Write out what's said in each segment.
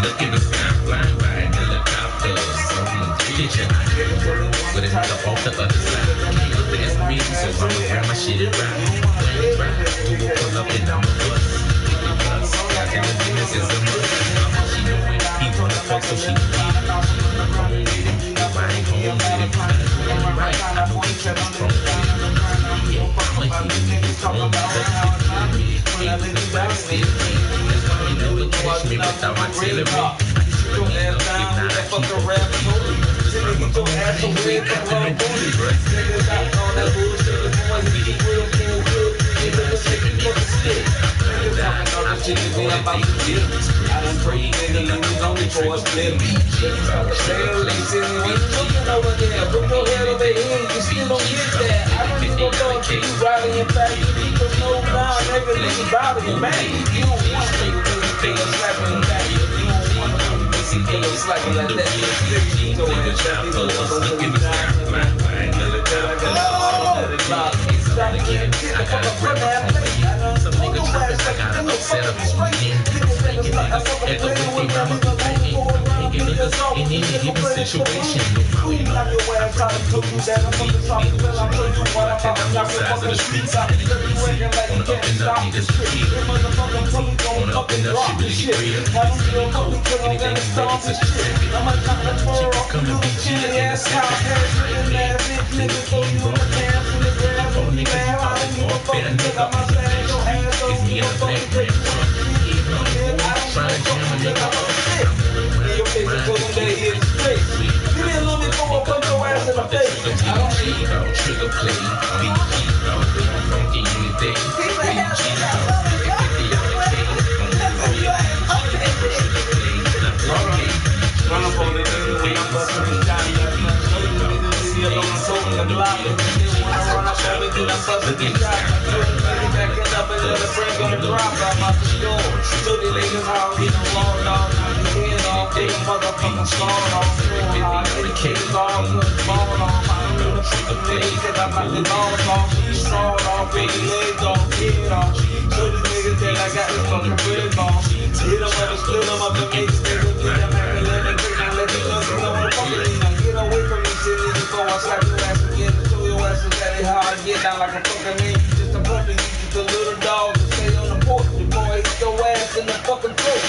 Look at the sky flying by in helicopters. Picture but it's off the other side. Can't look at me, so I'ma grab my shit and ride. Do a pull up and I'm a bus. Got in the business is a must. She know when he wanna fuck, so she get it. Home with him, if I ain't home with him, right, I know he keep it strong with him. Yeah, I'ma hit him, he's home with him. Ain't nobody still me. That's why you never catch me without my artillery. It's like that. Some nigga trippin', I got an upset up his weekend. At the 50 round of taking niggas in any given situation. I'm trying to do that. I'm on the sides of the streets. On the up and up, niggas repeat. On the up and up, shit really get real. Anything is ready, such a second. She can come and beat you in a second. Niggas keep rolling. Oh, niggas, you all more better, nigga. It's me in a black red truck. Trying to jam a nigga up. Trigger play, BG, funky anything, BG, run up on it, when I'm busting this down, see it on the soul in the block, run up on it, then I'm busting this down, backing up and let a friend gonna drop, I'm out the store, so the niggas all get a raw dog, knock your head off, take a motherfucking song off, the kids all put the ball off, I don't know the trigger play, cause I'm out the balls off, she's strong off, baby legs off, head off, so these niggas that I got this fucking red ball, hit them up and split them up and make niggas get them back and let them get them, let the guns go on the fucking now get away from me, shit, niggas go, I slap your ass again, show your ass exactly how I get down like a fucking man, just a puppy, you just a little dog, to stay on the porch, the boy hit your ass in the fucking throat,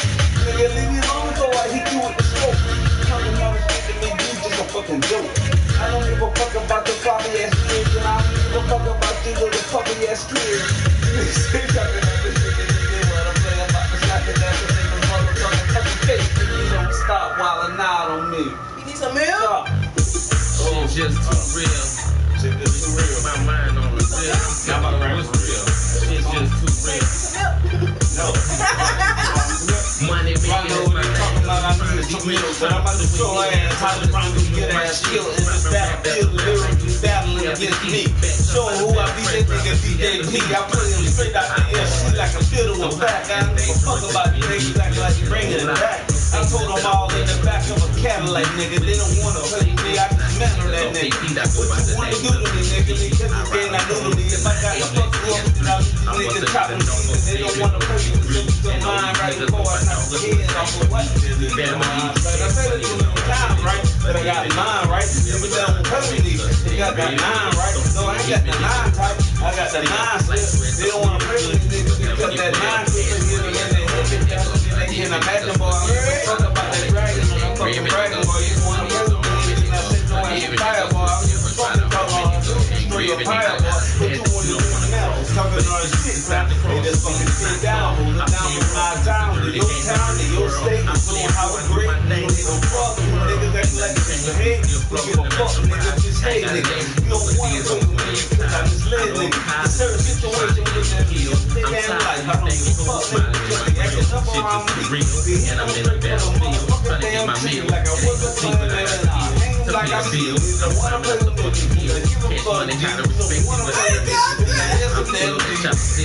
nigga leave me alone so I hit you with the scope, talking all this shit to me, you just a fucking joke, I don't give a fuck about the floppy ass kids, and I don't give a fuck about you little puppy ass kids, niggas say talking about this shit, niggas what I'm playing about the slapping ass, and they motherfucking fucking face, niggas don't stop wildin' out on me. You need some milk? Shit's just too real. Shit just too real. My mind on it. Now my mind is real. Shit's just too real. No. Money making is my name. I need some milk, but I'm about to show ass how to run to get ass killed in this battlefield, lyrically battling against me. Showing who I be, that nigga DJP. I put him straight out the air, shit like a fiddle with back. I don't give a fuck about you niggas acting like you bringing it back. I told them all in the back of a Cadillac, nigga. They don't wanna play me, I just mantle that nigga. What you wanna do to me, nigga? They kept me getting out of me. If I got to fuck you up, then I'll niggas chopping me. They don't wanna play me, just the mind right before I knock the head off of what? I said it to them time, right? But I got mine, right? But they don't play with me. They got that 9, right? No, I ain't got the 9 type. I got the 9 slip. They don't wanna play with me, nigga, because that 9 slip is here and they hit it. They can't imagine, boy. Fuck about that dragon, I'm fucking bragging, boy. You want to know me, and I said, no, I ain't fire, boy. I'm fucking talking destroy your fire, boy. What you want to do now? Talking all this shit, man. They just fucking sit down, hold it down from my town, to your town, to your state, and showing how it's great. You don't give a fuck, niggas act like it's a hate. You give a fuck, niggas just hate, nigga. You don't want to wait with me, because I just led, nigga. A certain situation with them, you stay damn life. I don't give a fuck, nigga. Just be acting up around me. And I'm in the battlefield, trying to get my meal. Like I wasn't playing that. you like I see you. You don't wanna play with me. You give a fuck. You don't wanna play with me.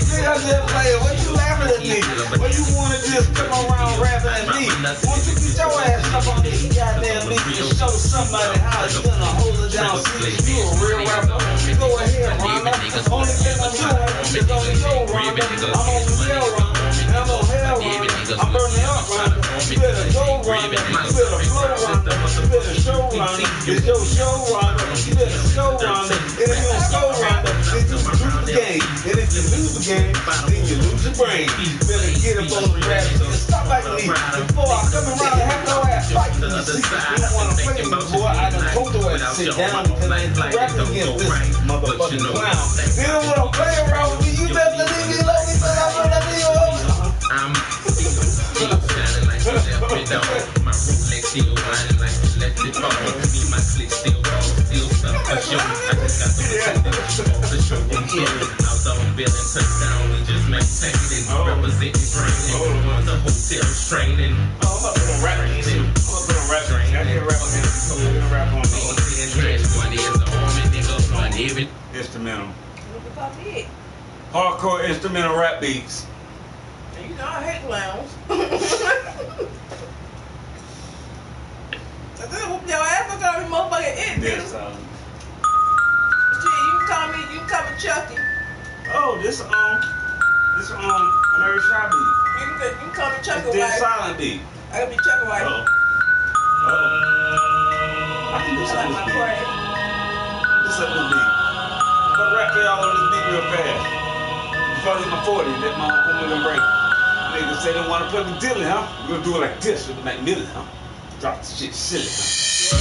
Nigga, I just play. What you laughing at me? What you wanna just come around rapping at me? Once you get your ass up on this goddamn beat and show somebody how it's gonna hold it down. See, you a real rapper. Go ahead, Rhonda. Only thing I'm doing is on your Rhonda. I'm on the hell Rhonda. I'm on hell Rhonda. I'm burning up Rhonda. You better go Rhonda. You better flow Rhonda. You better show Rhonda. It's your show Rhonda. You better show Rhonda. And if you don't show Rhonda, then you lose the game. And if you lose the game, then you lose your brain. You better get up on the rap and stop like me. Before I come around and have no ass fight me. See, you don't wanna play with me, boy. I done told your ass to sit down because I ain't rapping against this motherfucking clown. You don't wanna play around with me, you better leave me alone because I'm gonna be alone. I'm shining like a leopard dog. My Rolex still whining like a left it fall. Me, my click still raw, still stuff for sure. I just got the showroom here. I was on building touchdown, we just maintained it. Representing training, the hotel training. I'm up to the rap again. I'm up to the rap again. I can rap again. I'm gonna rap on me. Instrumental. Hardcore instrumental rap beats. You know I hate clowns. I said, whoop your ass, I call me motherfucking it, Yes, bitch. Shit, you can call me Chucky. oh, this Mary Shaw beat. You can call me Chucky This White. silent beat. I can be Chucky White. I can do I like something my with this beat. prayer. This up this beat. I'm gonna rap for y'all on this beat real fast. Before this my 40, that my homie gonna break. Niggas say they wanna play with Dylan, huh? We're gonna do it like this with the Macmillan, huh? Drop the shit silly, huh?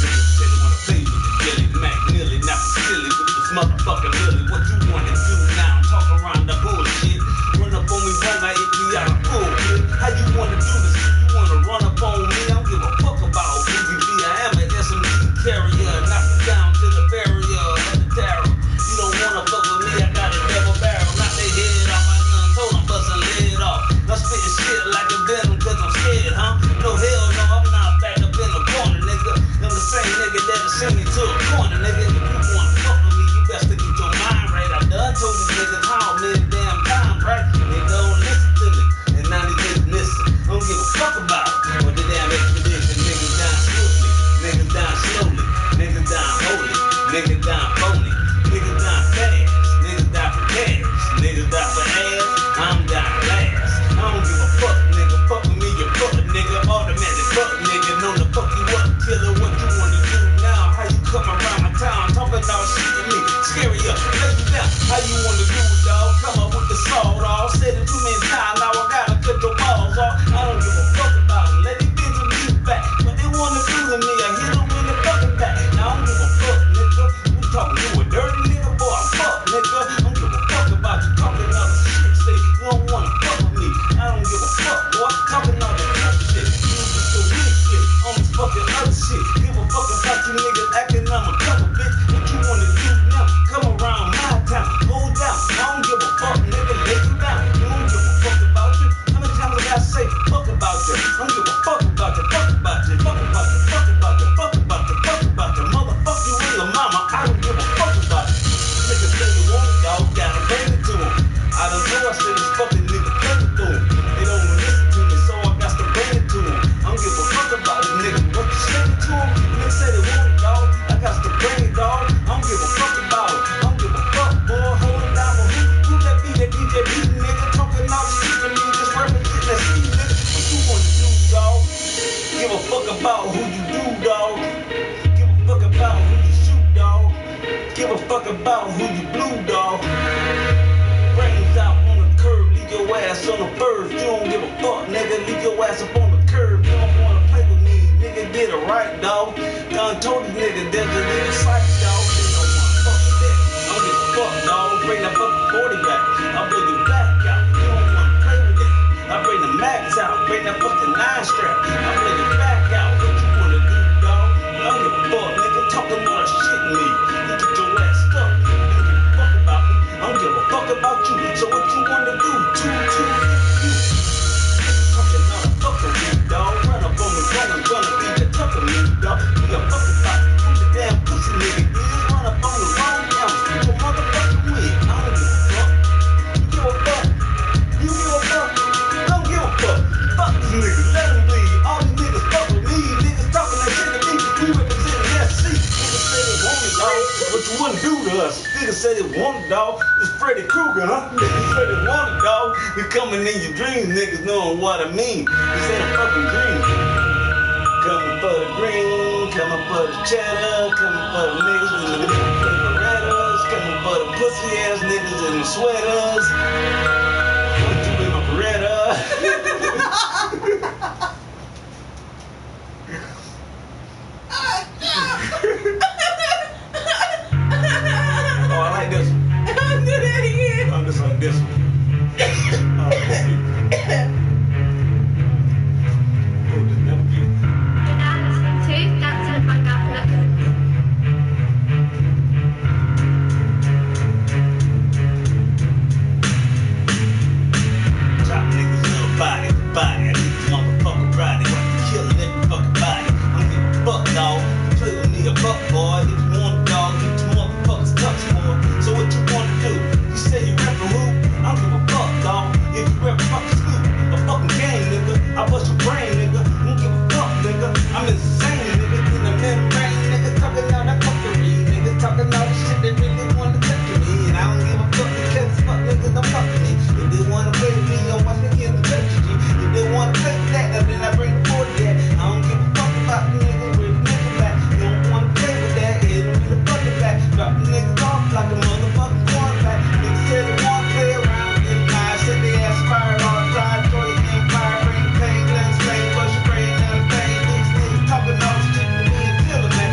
Niggas say they wanna play with the Dylan, Macmillan, not silly with this motherfucking Billy. What you wanna do now? Talk around the bullshit. Run up on me one night, if we out of bullshit. How you wanna do this? You wanna run up on me? I don't give a fuck about who you be. I am an SMG carrier, knock you down to the barrier of the terror. You don't wanna fuck with me, I got a double barrel. Knock they head off, I done told them bustin' lid off. I'm spittin' shit like a venom cause I'm scared, huh? No hell no, I'm not back up in the corner, nigga. I'm the same nigga that'll send me to a corner, nigga. If you wanna fuck with me, you best to get your mind right. I done told these niggas how many damn times, right? They don't listen to me, and now they just listen. I don't give a fuck about it. What the damn expedition, niggas down swiftly, niggas down slowly, niggas down holy, niggas down phony, niggas down fast, niggas down for cash, niggas down for ass, I'm down last. I don't give a fuck, nigga. Fuck with me, you fuck a nigga. Automatic fuck, nigga. Known to fuck you up, killer. What you wanna do now? How you come around my town talking about shit to me? Scary up, lay you down. How you wanna do it, dog? Come up with the saw, dog. Said it too many times, now I gotta cut your balls off. I don't give a fuck about it. Let these bitches be back. What they wanna do to me, I hit them in the fucking back. Now I don't give a fuck, nigga. You talking to a dirty nigga, boy? I'm fuck, nigga. I don't give a fuck about you talking all the shit. Say you don't wanna fuck with me. I don't give a fuck, boy. Talking all that other shit. You just so weak shit on this fucking other shit. Give a fuck about you niggas acting I'm a cover, bitch. What you wanna do now? Come around my town, hold down. I don't give a fuck, nigga. Lay you down. You don't give a fuck about you. How many times I gotta say fuck about you? I don't give a fuck about you. Fuck about you. Fuck about you. Fuck about you. Fuck about you. Fuck about you. Motherfuck you and your mama. I don't give a fuck about you. Niggas say they want it, dog. Gotta bring it to them. I don't know. I said this fucking nigga play it through them. They don't listen to me, so I got to bring it to them. I don't give a fuck about it, nigga. What you say to them? Niggas say they want it, dog. I got to bring it, dog. I don't give a fuck about it. I don't give a fuck, boy. Hold it down, but who that be that DJ beat, nigga? Talking all the shit to me, just rapping shit. Let's see, nigga. What you wanna do, dog? Give a fuck about who you do, dog. Give a fuck about who you shoot, dog. Give a fuck about who you blue, dog. Brains out on the curb, leave your ass on the bird. You don't give a fuck, nigga. Leave your ass up on the curb. You don't wanna play with me, nigga. Did it right, dog. Done told these niggas there's a little sight, dog. They don't wanna fuck with that. I don't give a fuck, dog. Bring that fucking 40 back. I'll bring it back out. You don't wanna play with that. I bring the max out. Bring that fucking 9 strap. I bring it back out. What you wanna do, dog? I don't give a fuck, nigga. Talking all that shit to me. You get your ass stuck. You don't give a fuck about me. I don't give a fuck about you. So what you wanna do? You. Talking all the fucking me, dog. Run up on me, run. I'm gonna be the tough of me, dog. Be a fucking about wouldn't do to us. Niggas said they wanted dog. It's Freddy Krueger, huh? Niggas said they wanted dog. We coming in your dreams, niggas knowing what I mean. This ain't a fucking dream. Coming for the green, coming for the cheddar, coming for the niggas in the Berettas, coming for the pussy ass niggas in the sweaters. What you in my Beretta? Oh, I like this one. Do that again. I'm just like this one. Oh, this never be. Chop niggas little body, I need this motherfucker body. Killing every fucking body. I don't give a fuck, dog. Play with me a buck, boy. If you want a dog, get your motherfuckers touch, boy. So what you wanna do? You say you rap a hoop? I don't give a fuck, dog. If you rap a fucking scoop, a fucking game, nigga. I bust your brain, nigga. I don't give a fuck, nigga. I'm insane, nigga. In the membrane, nigga. Talking all that fuckery, nigga. Talking all the shit they really wanna touch me. And I don't give a fuck because fuck niggas, I'm fucking me. If they wanna play with me, I'll watch me get the touch G. If they wanna play with that, then I bring the 40 that. I don't give a fuck about the nigga with the nigga back. You don't wanna play with that, it don't be the fucking back. Drop the niggas off like a motherfucking quarterback. Niggas said they wanna play around, get mine. Said they ass fire all the time. Throw your empire, bring the pain, let us play, bust your brain, let us bang. Niggas talking all the shit to me and killing that.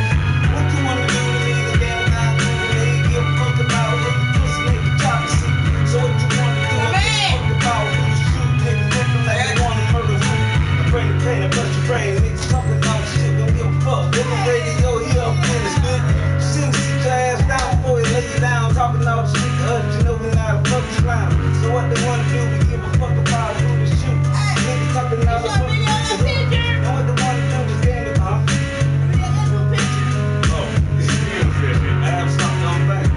What you wanna do to me? The damn not do to me. Give a fuck about what the pussy nigga chop and see. So what you wanna do? Give a fuck about who you shoot, niggas looking like they wanna murder who. I bring the pain, I bust your brain. Niggas talking all the shit, don't give a fuck. They gon' radio here up in this bitch. Sit your ass down before he lay you down. Talking all the shit to us, you know we not a fucking clown. So what they wanna do? We give a fuck about who to shoot. Niggas talking all the fucking shit. And what they wanna do is stand it, huh? Oh, it's real shit. I have something on back.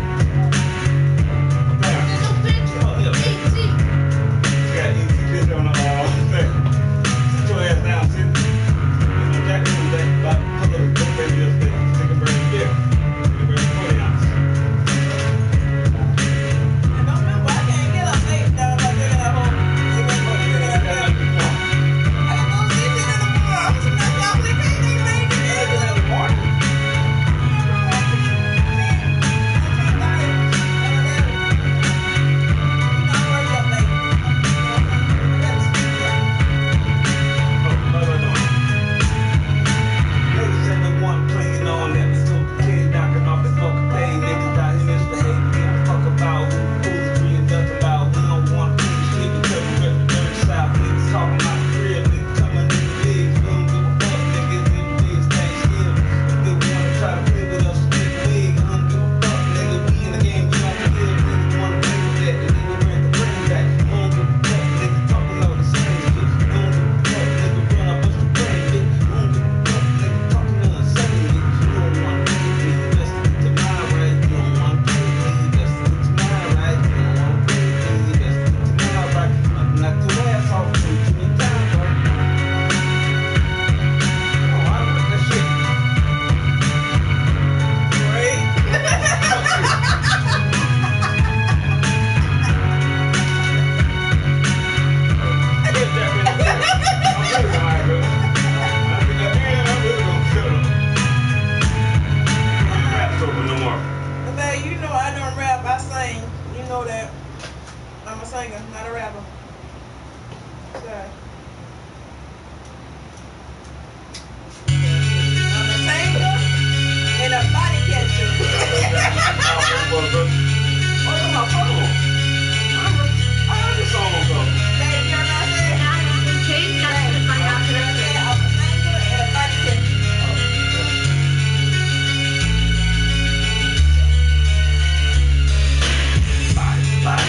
Oh, yeah. You got easy bitch on the thing. Sit your ass down, sit. There's no jacket on that. About to pull up, go baby, just take a break here. Take a break 40 ounces. And don't remember, I can't get up late down like that at home. I gotta go sit in the bar. I'm just not y'all can't make it. Niggas said they want playing on that. Let's talk the kid knocking off his fucking pay. Niggas out here misbehaving. Give a fuck about who fools we and nothing about. We don't want to see shit because we rep the dirty south. Niggas talking about the crib. Niggas coming in the bigs. We don't give a fuck. Niggas in the bigs stay still. If they wanna try to play with us, split the wig. I don't give a fuck, nigga. We in the game. We don't forgive. Niggas wanna play with that. The nigga bring the brain back. We don't give a fuck. Niggas talking all the same shit. We don't give a fuck. Nigga run up us the brain shit. We don't give a fuck. Nigga talking all the same shit. You don't wanna play with me. You just stick to mine, right? You don't wanna play with me. You just stick to mine, right? You don't wanna play with me. You just stick to mine, right? Knock your ass off 2 3 times, right? Oh, I like that shit. Babe, you know I don't rap, I sing. You know that. I'm a singer, not a rapper. Sorry. I'm a singer and a body catcher. Babe, you know what I'm saying? I'm a singer and a body catcher. Bye.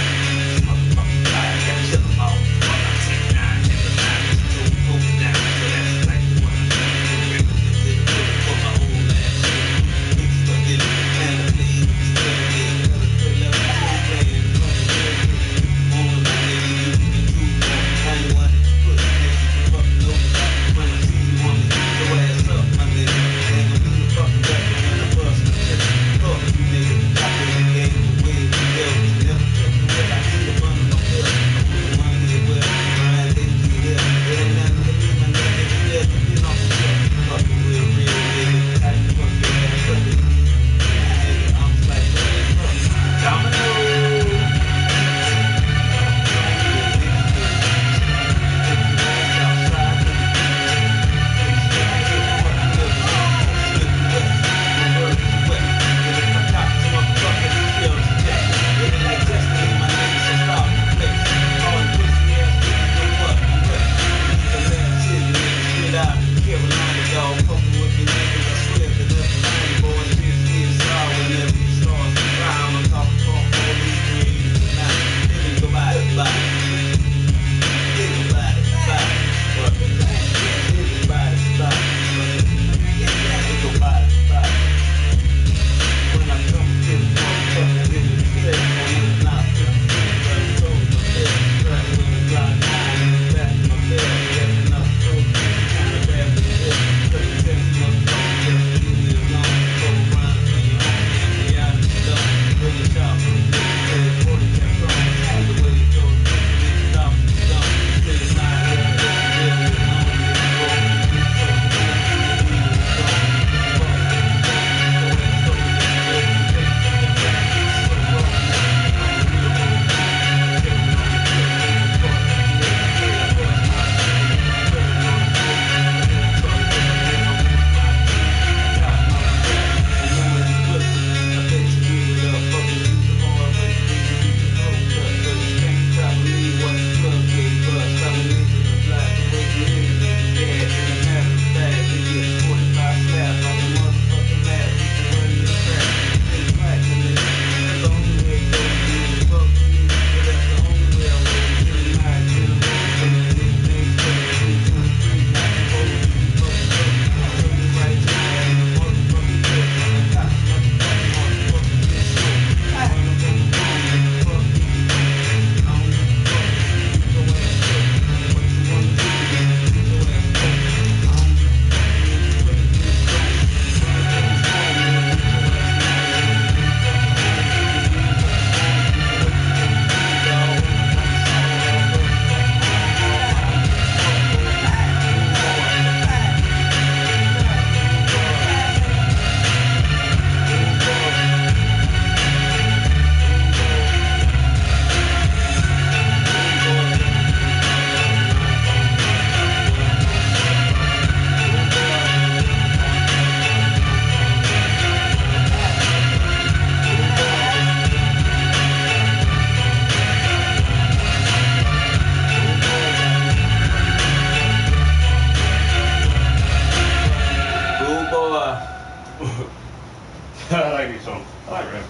I like these songs. I like rap.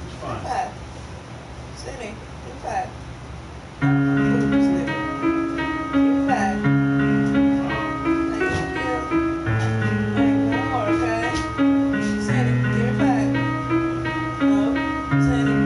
It's fun. 5. Cindy, give me 5. Ooh, Cindy. Give me 5. Thank you. One more, okay? Cindy, give me 5. No, Cindy.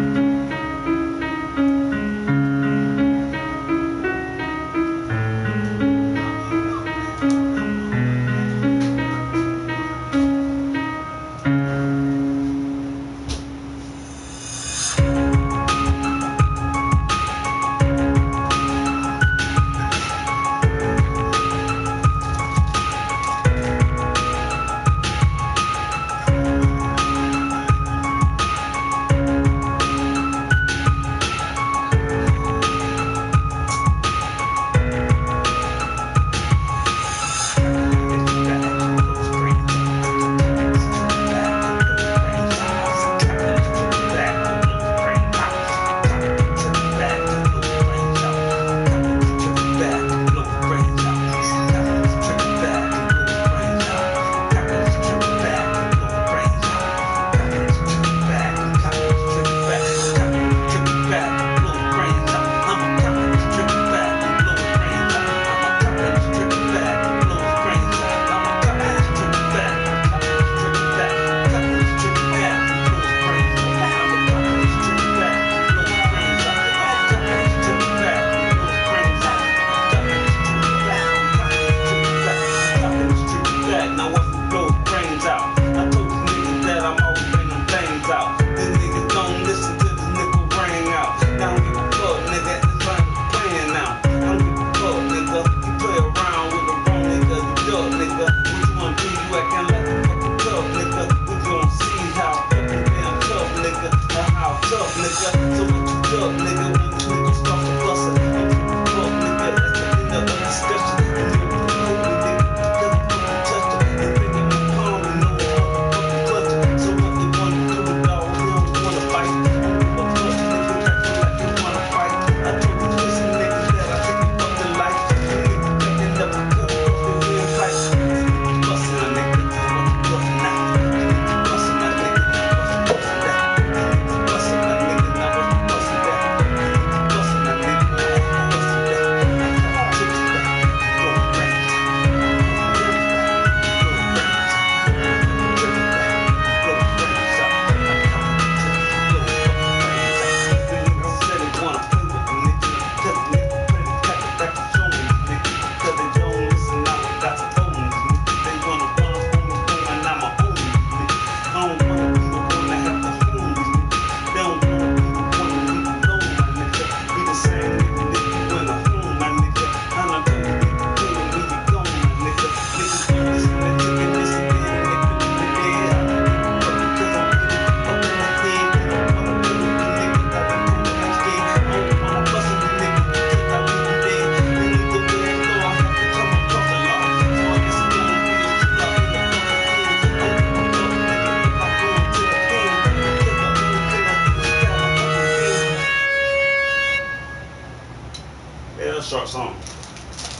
Short song.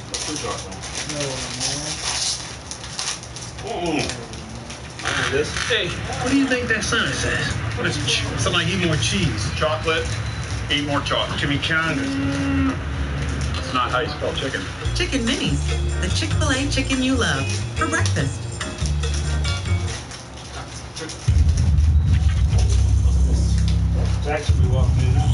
That's too short song. This. Hey, what do you think that sign says? What is it? Something like eat more cheese. Chocolate. Eat more chocolate. Chimichangas. It's not how you spell chicken. Chicken minis, the Chick-fil-A chicken you love for breakfast. Jack should be walking in now.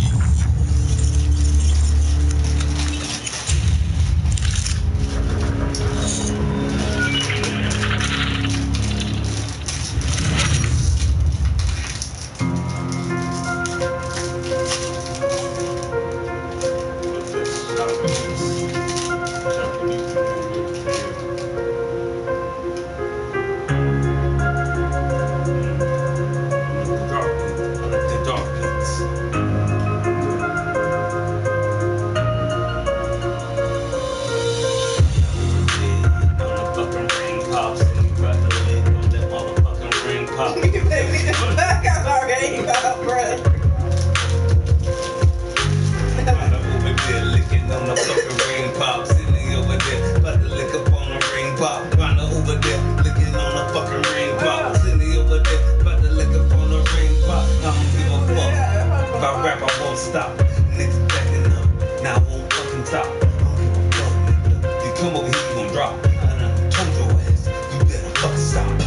Pop, find her over there, licking on a fucking ring pop. Sitting over there, about to lick stop. Niggas backing up, now I won't fucking stop. I don't give a fuck, nigga. You come over here, you gon' drop. I done told your ass, you better fucking stop.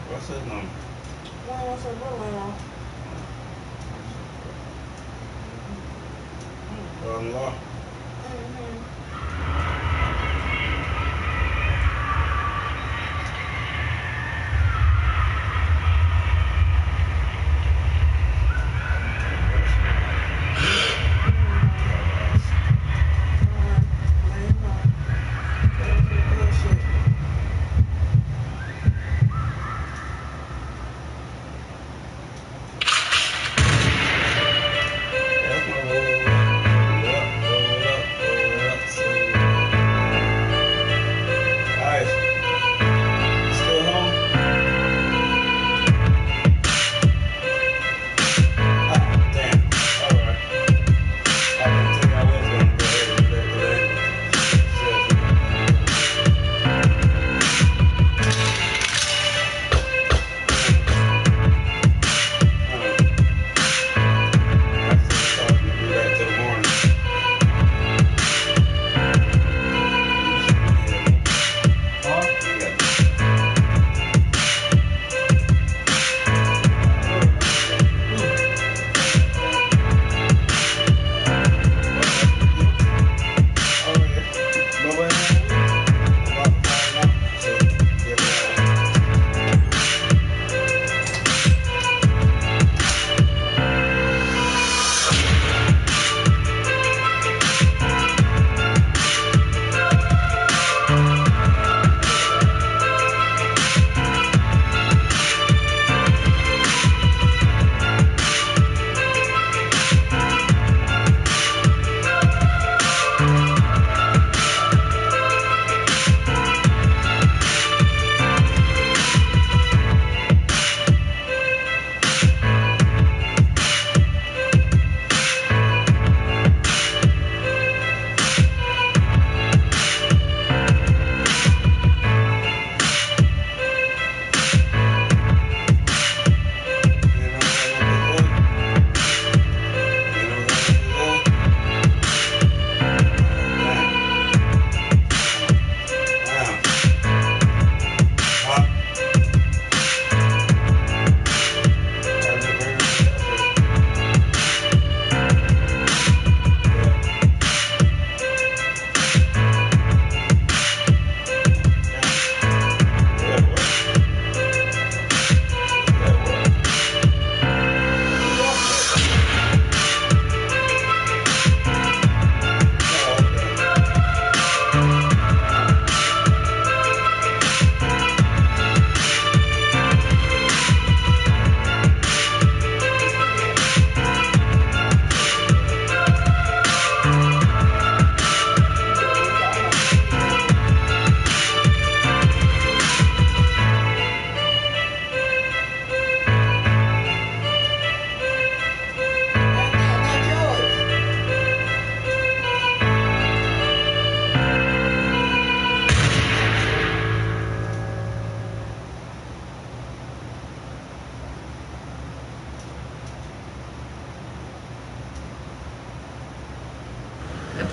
What's his name? What's her brother-in-law? Law.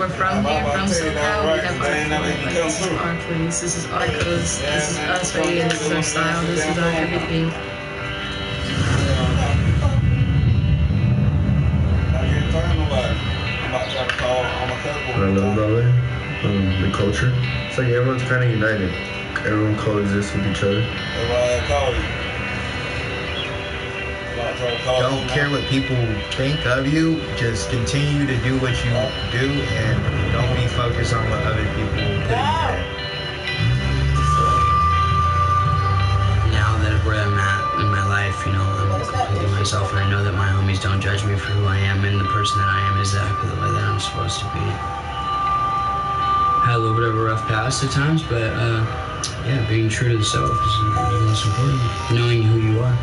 We're from here, from SoCal. We have Man, now they can come this is through. our place. This is our coast. This is us right here. This is our style. This is our everything. I can't find nobody. I'm about to try to call on my cousin. What I love about it, the culture. It's like everyone's kind of united. Everyone coexists with each other. That's why I call you. I'm about to try to call Don't you care now. what people think of you. Just continue to do what you do, and don't be focused on what other people put in your head. Now that where I'm at in my life, you know, I'm completely myself, and I know that my homies don't judge me for who I am, and the person that I am is exactly the way that I'm supposed to be. Had a little bit of a rough past at times, but yeah, being true to the self is the most important. Knowing who you are.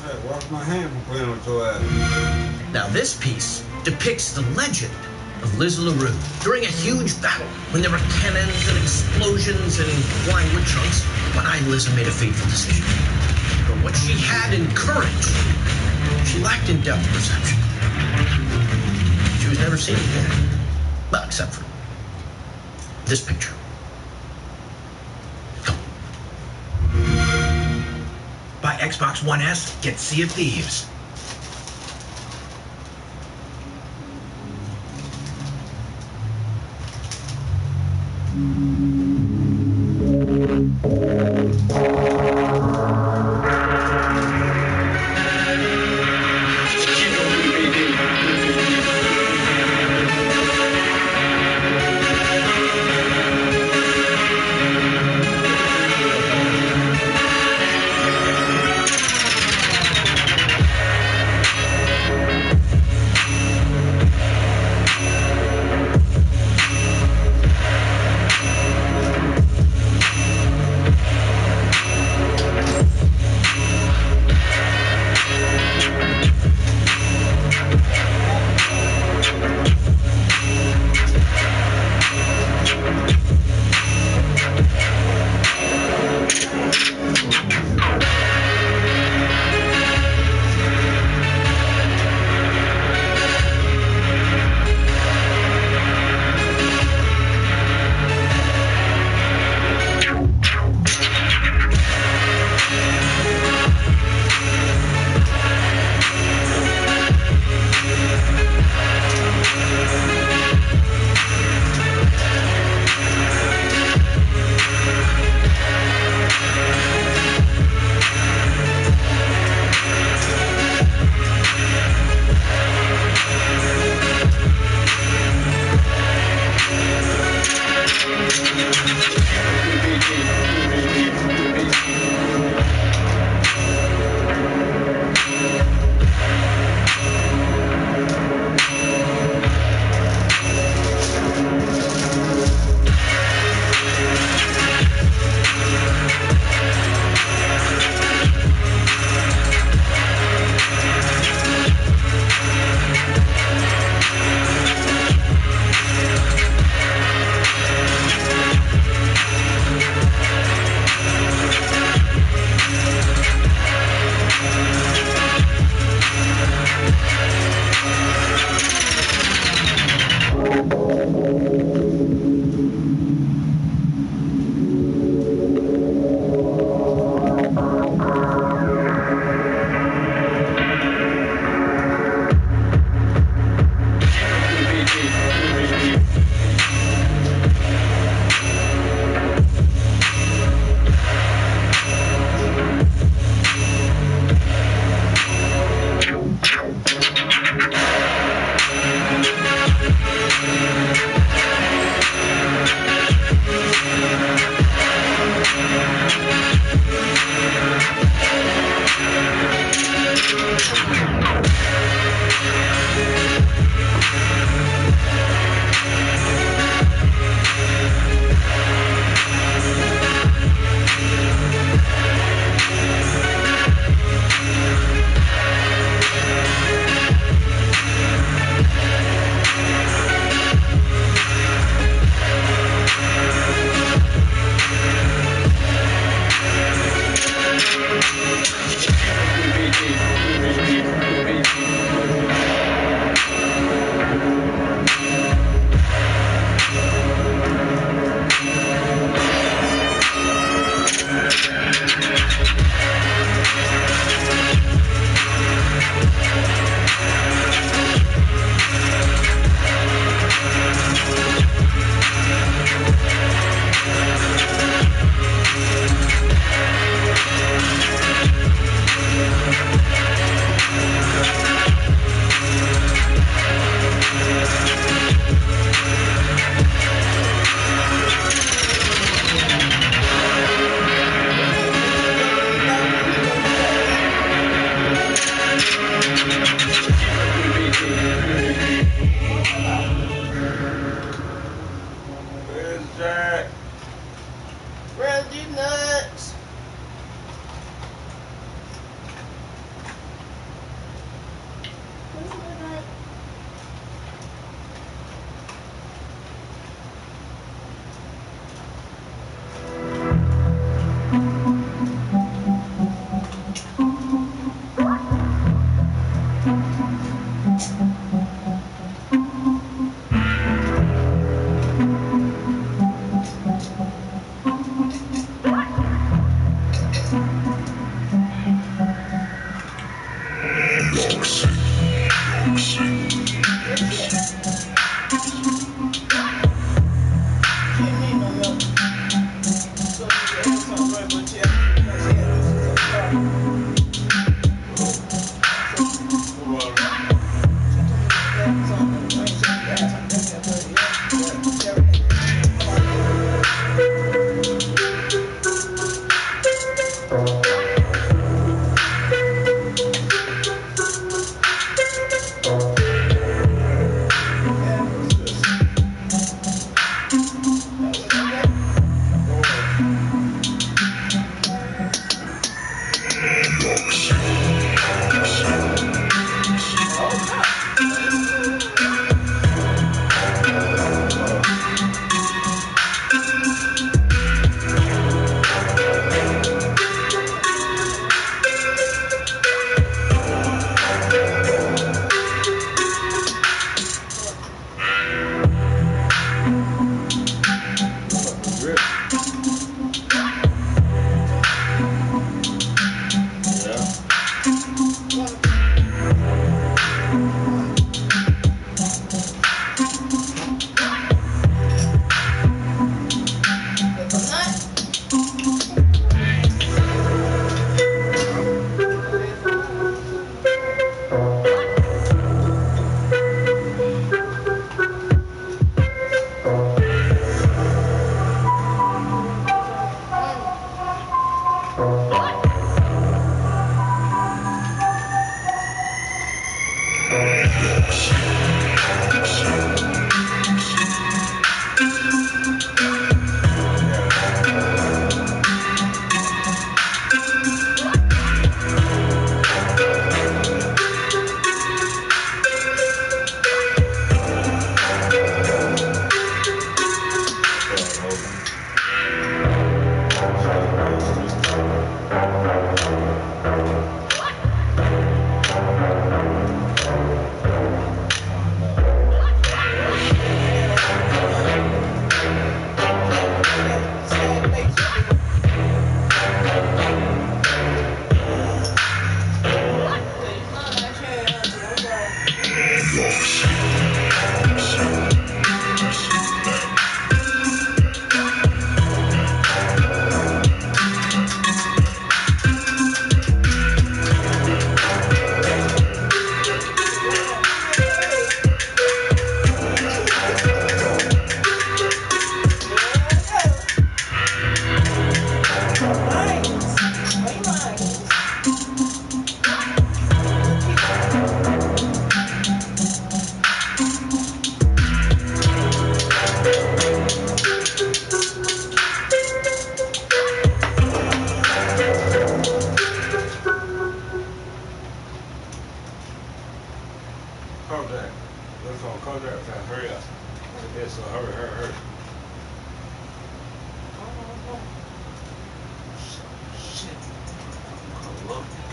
Hey, wash my hand from playing with your ass. Now this piece depicts the legend of Liz LaRue. During a huge battle, when there were cannons and explosions and flying wood chunks, one-eyed Liz made a fateful decision. But what she had in courage, she lacked in depth perception. She was never seen again. Well, except for this picture. Buy Xbox One S, get Sea of Thieves.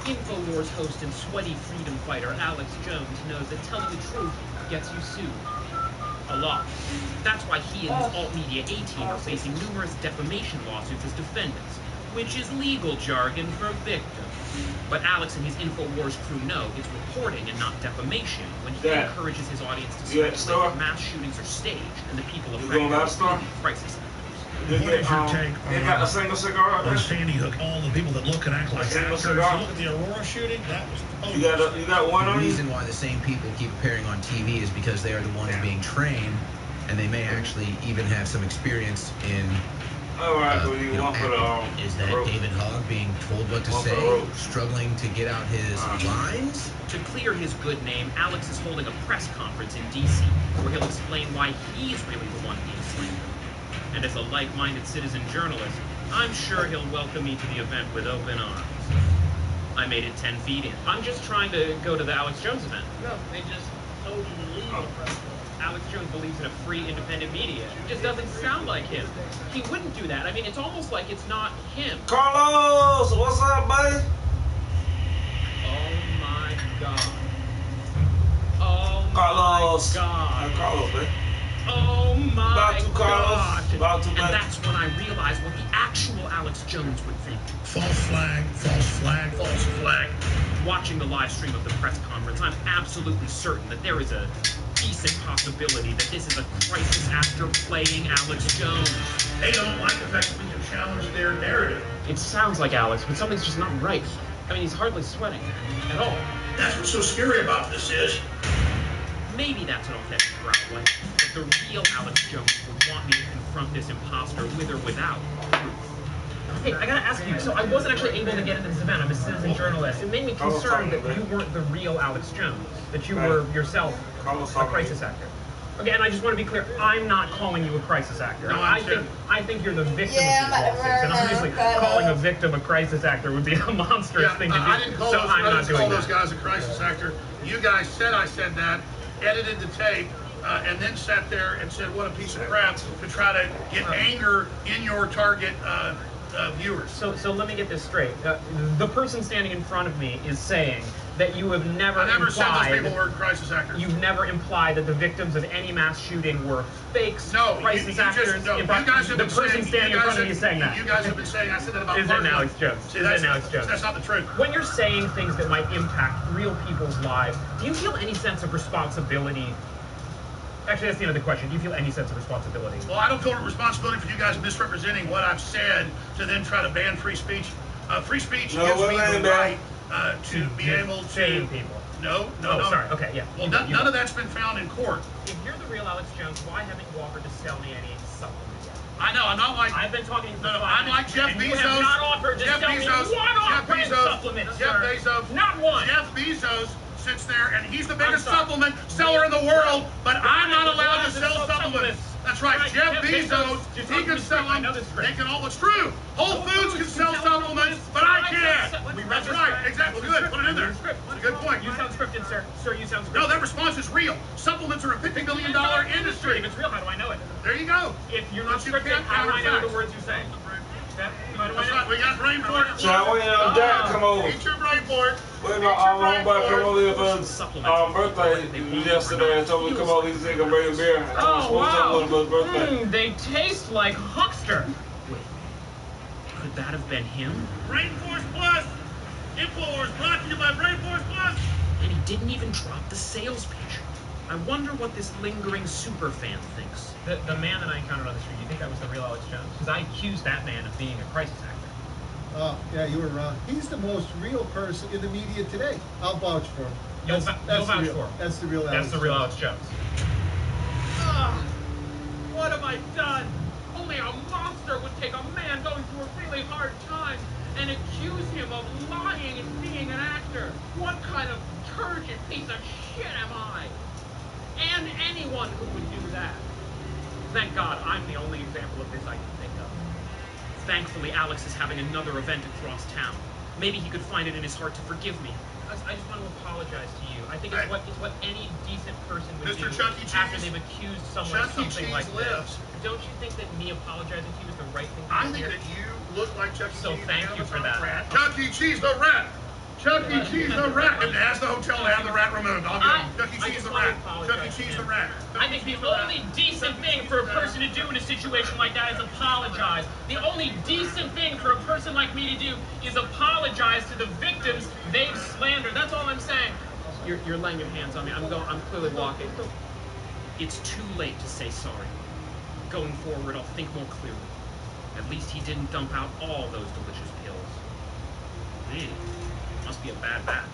InfoWars host and sweaty freedom fighter Alex Jones knows that telling the truth gets you sued. A lot. That's why he and his alt-media A-team are facing numerous defamation lawsuits as defendants, which is legal jargon for victims. But Alex and his InfoWars crew know it's reporting and not defamation when he encourages his audience to speculate that mass shootings are staged and the people affected are crisis. What is your take on a single cigar Sandy Hook? All the people that look and act like actors. Look at the Aurora shooting. That was you got one on The you? reason why the same people keep appearing on TV is because they are the ones being trained, and they may actually even have some experience in acting. Is that David Hogg being told what to say, struggling to get out his lines? To clear his good name, Alex is holding a press conference in D.C. where he'll explain why he's really the one being slandered. And as a like-minded citizen journalist, I'm sure he'll welcome me to the event with open arms. I made it 10 feet in. I'm just trying to go to the Alex Jones event. No, they just told you to leave the press club. Alex Jones believes in a free, independent media. It just doesn't sound like him. He wouldn't do that. I mean, it's almost like it's not him. Carlos, what's up, buddy? Oh my God. Oh Carlos. my God. Carlos, man. Oh my God. And that's when I realized what the actual Alex Jones would think. false flag, false flag, false flag. Watching the live stream of the press conference, I'm absolutely certain that there is a decent possibility that this is a crisis actor playing Alex Jones. They don't like the fact that we can challenge their narrative. It sounds like Alex, but something's just not right. I mean, he's hardly sweating at all. That's what's so scary about this is. Maybe that's an authentic crowd, but the real Alex Jones would want me to confront this imposter with or without proof. Hey, I gotta ask you, so I wasn't actually able to get into this event. I'm a citizen journalist. It made me concerned that you weren't the real Alex Jones, that you were yourself a crisis actor. Okay, and I just want to be clear, I'm not calling you a crisis actor. No, I think you're the victim of these lawsuits, and obviously calling a victim a crisis actor would be a monstrous thing to do, I didn't call so those, I'm not doing those that. guys a crisis actor. You guys said I said that, edited the tape, and then sat there and said, what a piece of crap, to try to get anger in your target viewers. So let me get this straight. The person standing in front of me is saying that you have never I never said implied, those people were crisis actors. You've never implied that the victims of any mass shooting were fakes, crisis actors. No, you guys have the been person saying, standing in front of me is saying that. You guys have been saying, I said that about Is it Alex Jones? See, Is it Alex Jones? That's not the truth. When you're saying things that might impact real people's lives, do you feel any sense of responsibility? Actually, that's the end of the question. Do you feel any sense of responsibility? Well, I don't feel responsibility for you guys misrepresenting what I've said to then try to ban free speech. Free speech gives me the right to be able to... people. No. Sorry. Okay, yeah. Well, none of that's been found in court. If you're the real Alex Jones, why haven't you offered to sell me any supplements yet? I know, I'm not like... I've been talking to you for I'm like Jeff Bezos. You have not offered to sell me one off-brand supplement, Jeff sir. Bezos. Not one. Jeff Bezos sits there, and he's the biggest supplement seller in the world, but I'm not allowed to sell supplements. That's right, Jeff Bezos, he can sell them. They can all, it's true. Whole Foods can sell supplements, but I can't. That's right, exactly. Good, put it in there. That's a good point. You sound scripted, sir. Sir, you sound scripted. No, that response is real. Supplements are a $50 million industry. If it's real, how do I know it? There you go. If you're not scripted, how do I know the words you say? We got brain for it. So I waited on Dad to come over. Eat your brain for it. Wait, my homeboy come over here for his birthday yesterday and told me to come over. He said he can bring a beer. Oh, wow. For his birthday. They taste like Huckster. Wait, could that have been him? Rainforce Plus! InfoWars brought to you by Rainforce Plus! And he didn't even drop the sales pitch. I wonder what this lingering superfan thinks. The man that I encountered on the street, you think that was the real Alex Jones? Because I accused that man of being a crisis actor. Oh, yeah, you were wrong. He's the most real person in the media today. I'll vouch for him. You'll vouch for him. That's the real Alex Jones. That's the real Alex Jones. What have I done? Only a monster would take a man going through a really hard time and accuse him of lying and being an actor. What kind of turgid piece of shit am I? And anyone who would do that. Thank God I'm the only example of this I can think of. Thankfully, Alex is having another event across town. Maybe he could find it in his heart to forgive me. I just want to apologize to you. I think it's what any decent person would do after they've accused someone of something like this. Don't you think that me apologizing to you is the right thing to do? I think that you look like Chuck E. Cheese. So thank you for that. Chuck E. Cheese the rat! Chuck E. Cheese the rat. If they ask the hotel to have the rat removed, I'll give them. Chuck E. Cheese the rat. Chuck E. Cheese the rat. I think the only decent thing for a person to do in a situation like that is apologize. The only decent thing for a person like me to do is apologize to the victims they've slandered. That's all I'm saying. You're laying your hands on me. I'm clearly walking. It's too late to say sorry. Going forward, I'll think more clearly. At least he didn't dump out all those delicious pills. Must be a bad batch.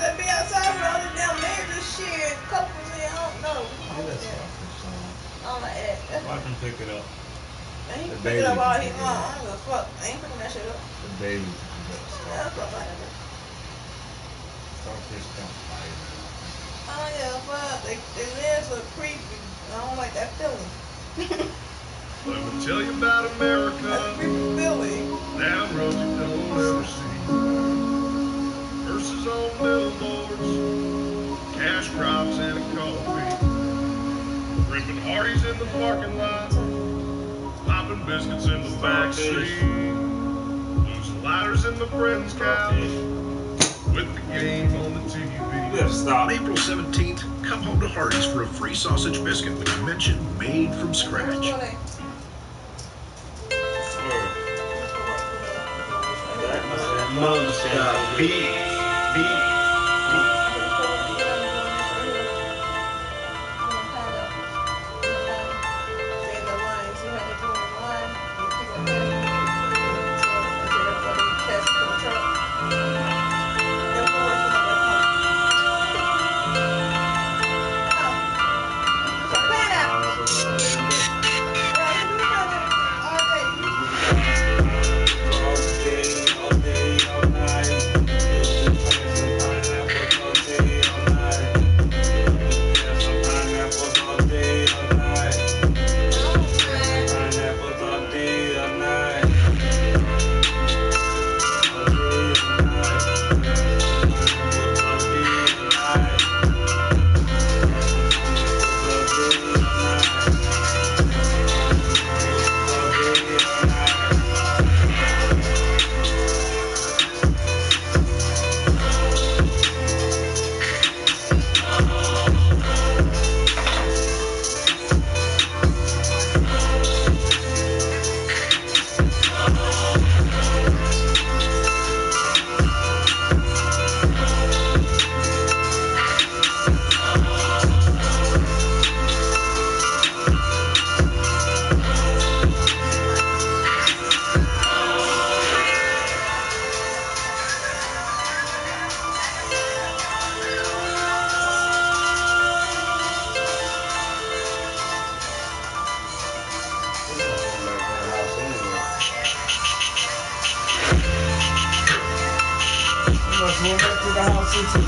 that be outside with all the damn marriage and shit, couples in, I don't know. I don't like that. Watch him pick it up. And he pick it up all he want. I don't give a fuck. I ain't picking that shit up. The baby. Yeah, that's what I'm like. Starfish don't fight. Oh yeah, fuck. They live so creepy. I don't like that feeling. Let me tell you about America. That's creepy feeling. Down roads you don't ever see. Versus on billboards, cash crops and a coffee. Ripping Hardee's in the parking lot, popping biscuits in the backseat, losing lighters in my friend's couch, with the game on the TV. On April 17th, come home to Hardee's for a free sausage biscuit with mention made from scratch. Motherfucker, beat. Going back to the house into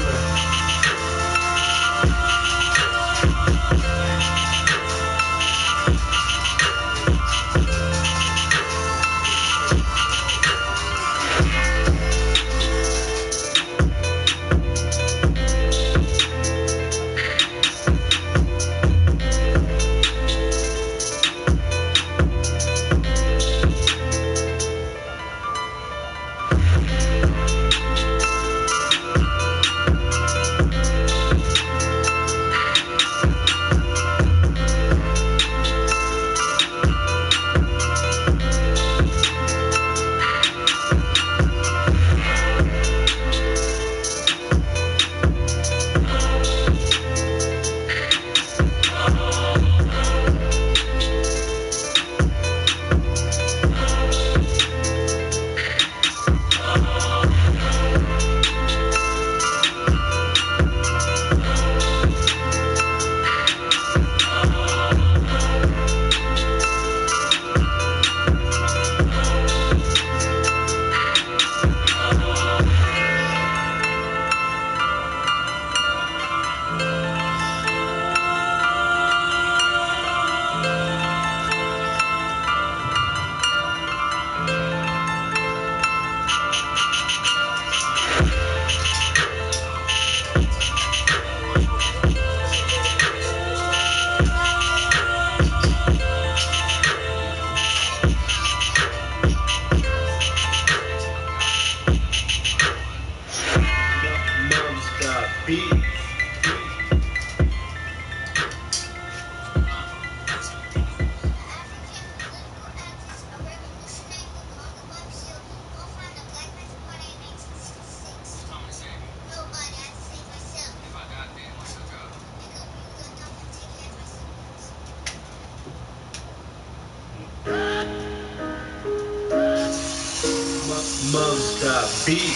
Monster beat.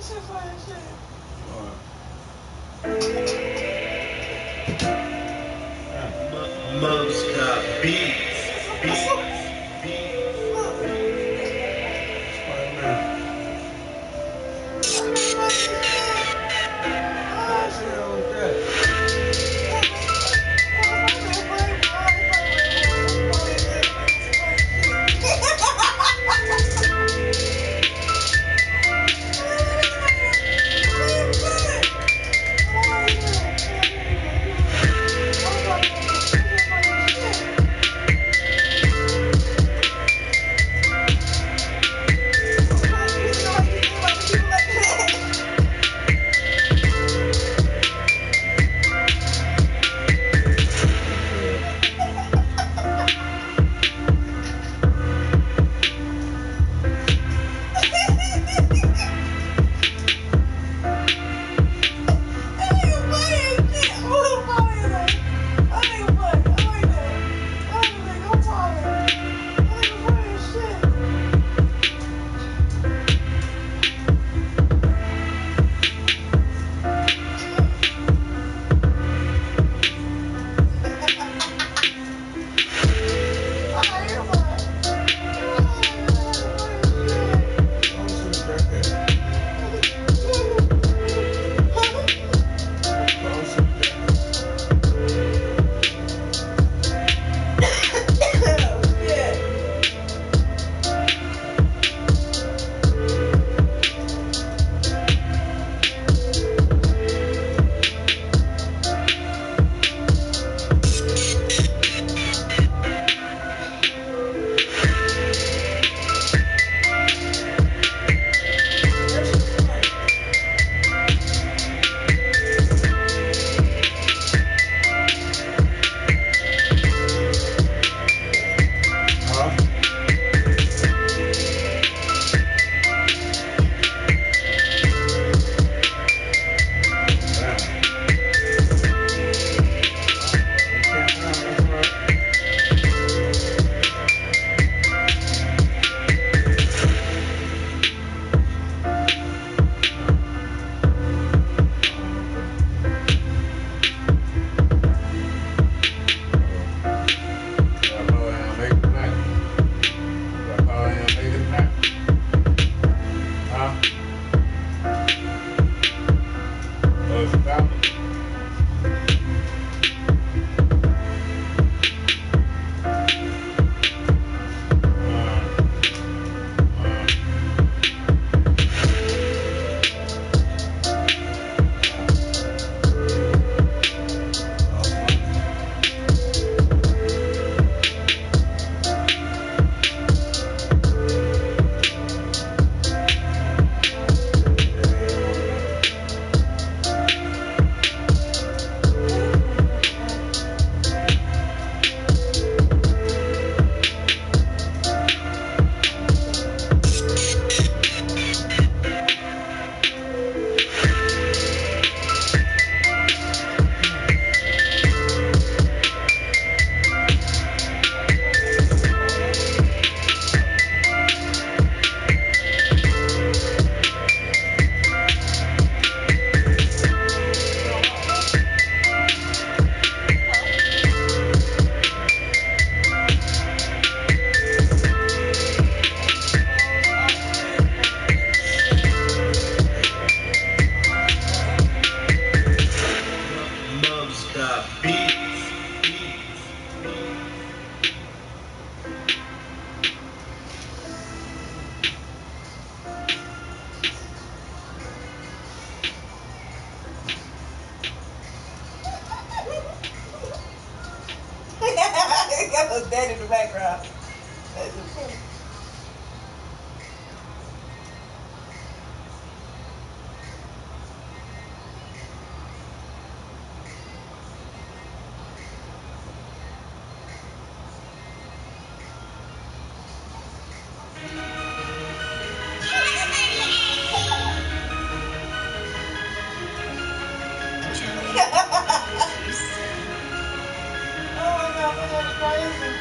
shit funny as shit. Mubs got beats. Got that in the background. That's just funny. Oh my God, that's crazy.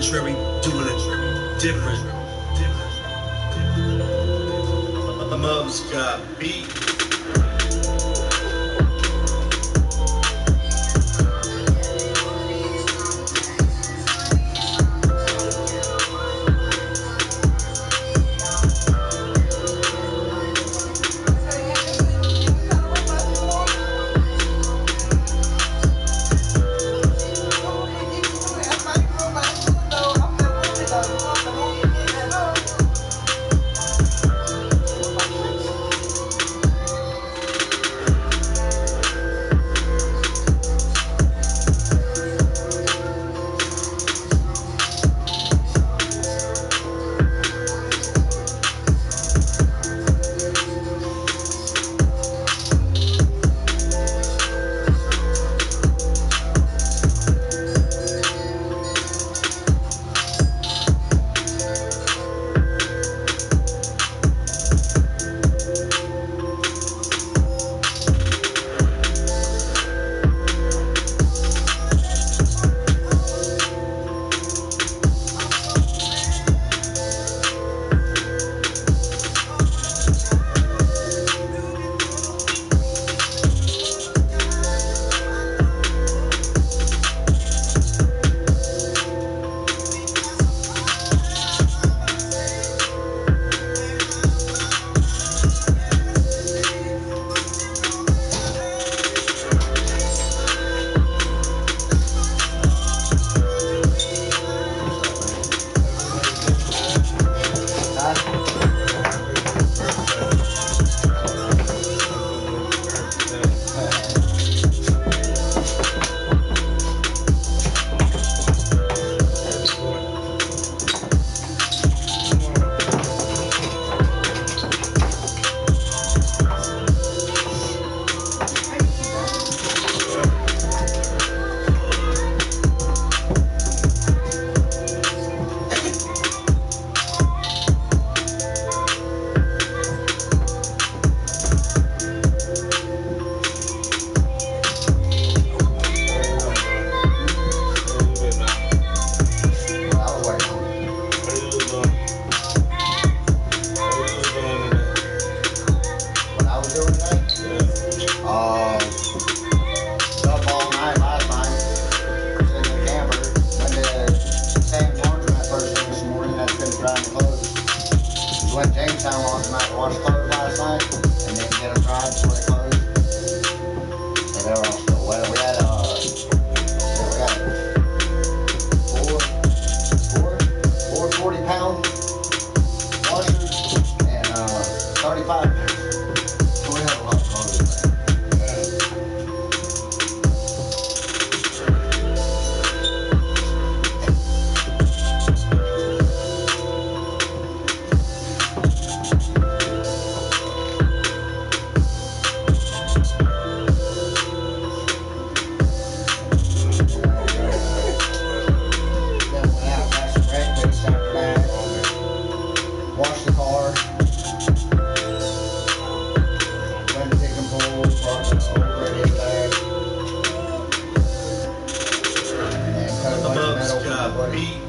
Contrary, doing it different. Mubs got beat.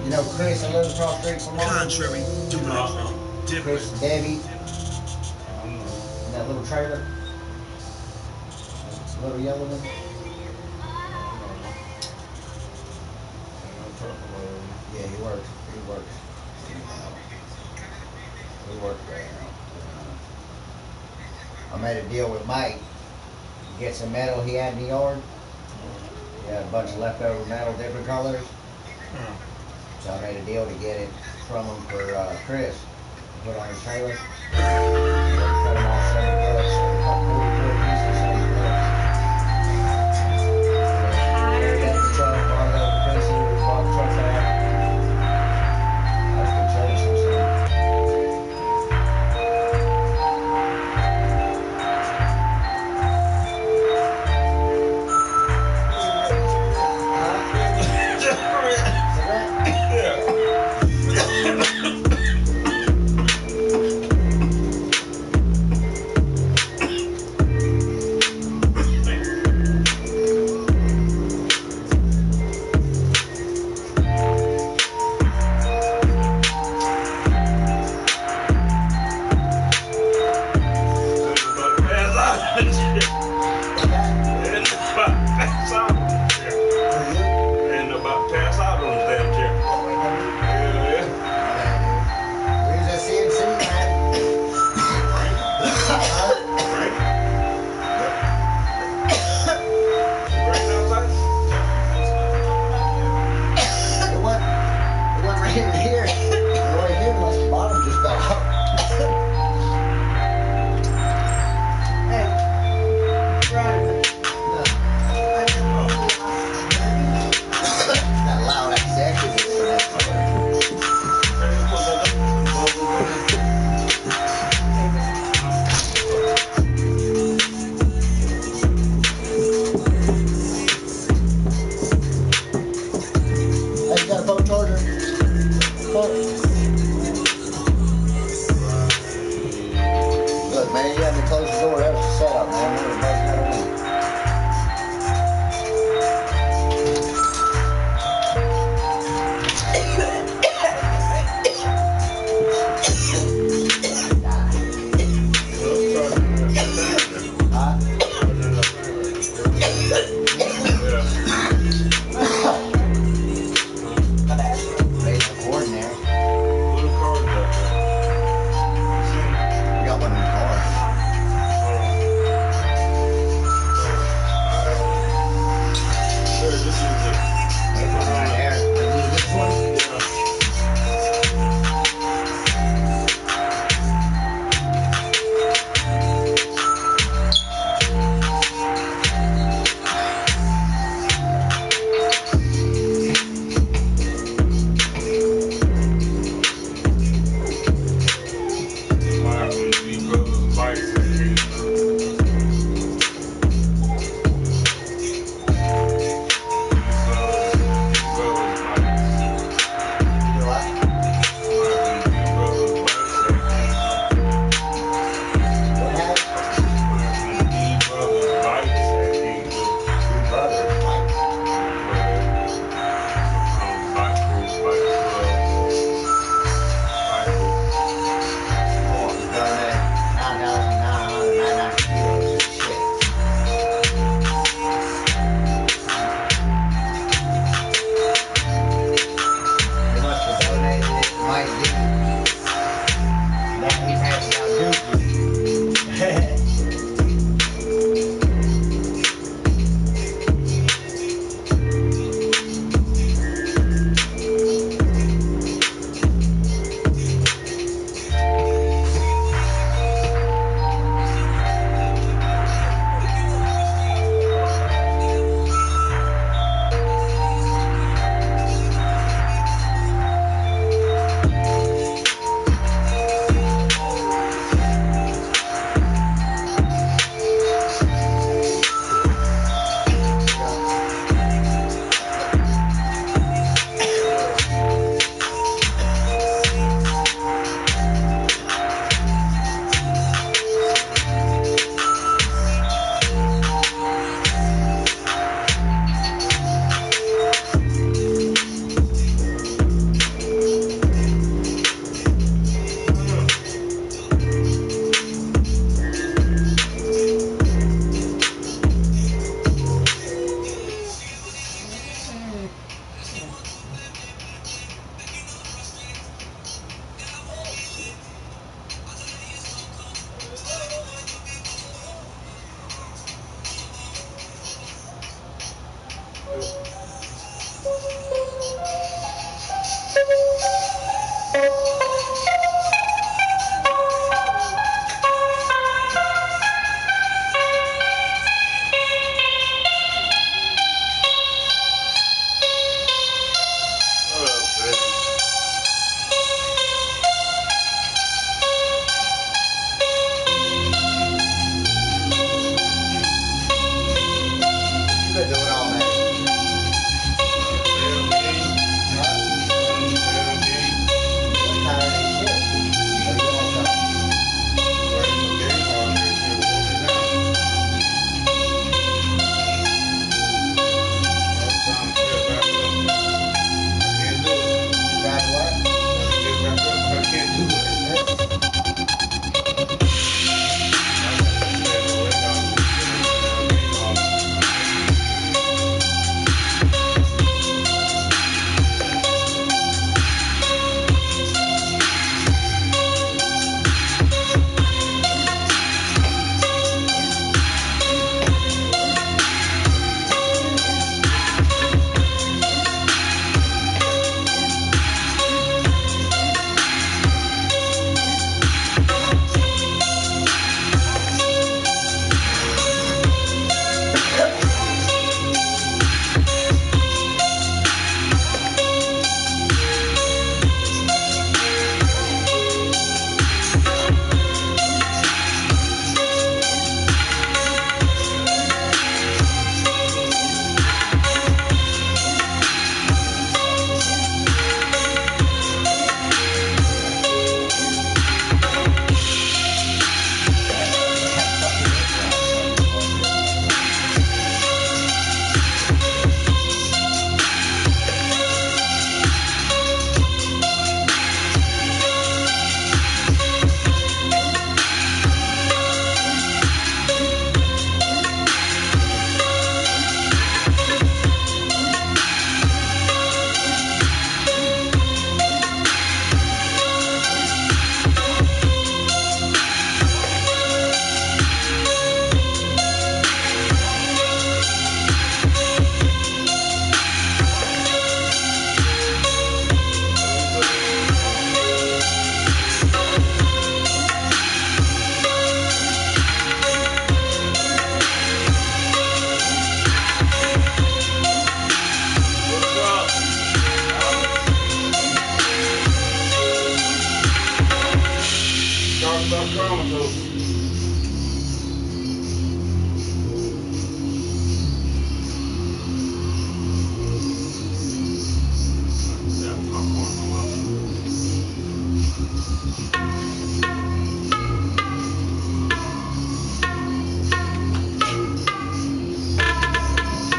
You know Chris, I live across the street from him. Contrary, doing it different. Chris and Debbie. In that little trailer. Little yellow one. Yeah, he works. He works. He works right now. I made a deal with Mike. Get some metal he had in the yard. He had a bunch of leftover metal, different colors. So I made a deal to get it from him for Chris. Put on his trailer. Cut him off 7 bucks. Cut 44 pieces, 7 bucks. Got the truck, brought it over to Chris, and we brought the truck out. That's been changing some.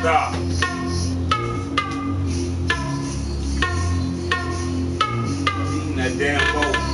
Stop. Eating that damn boat.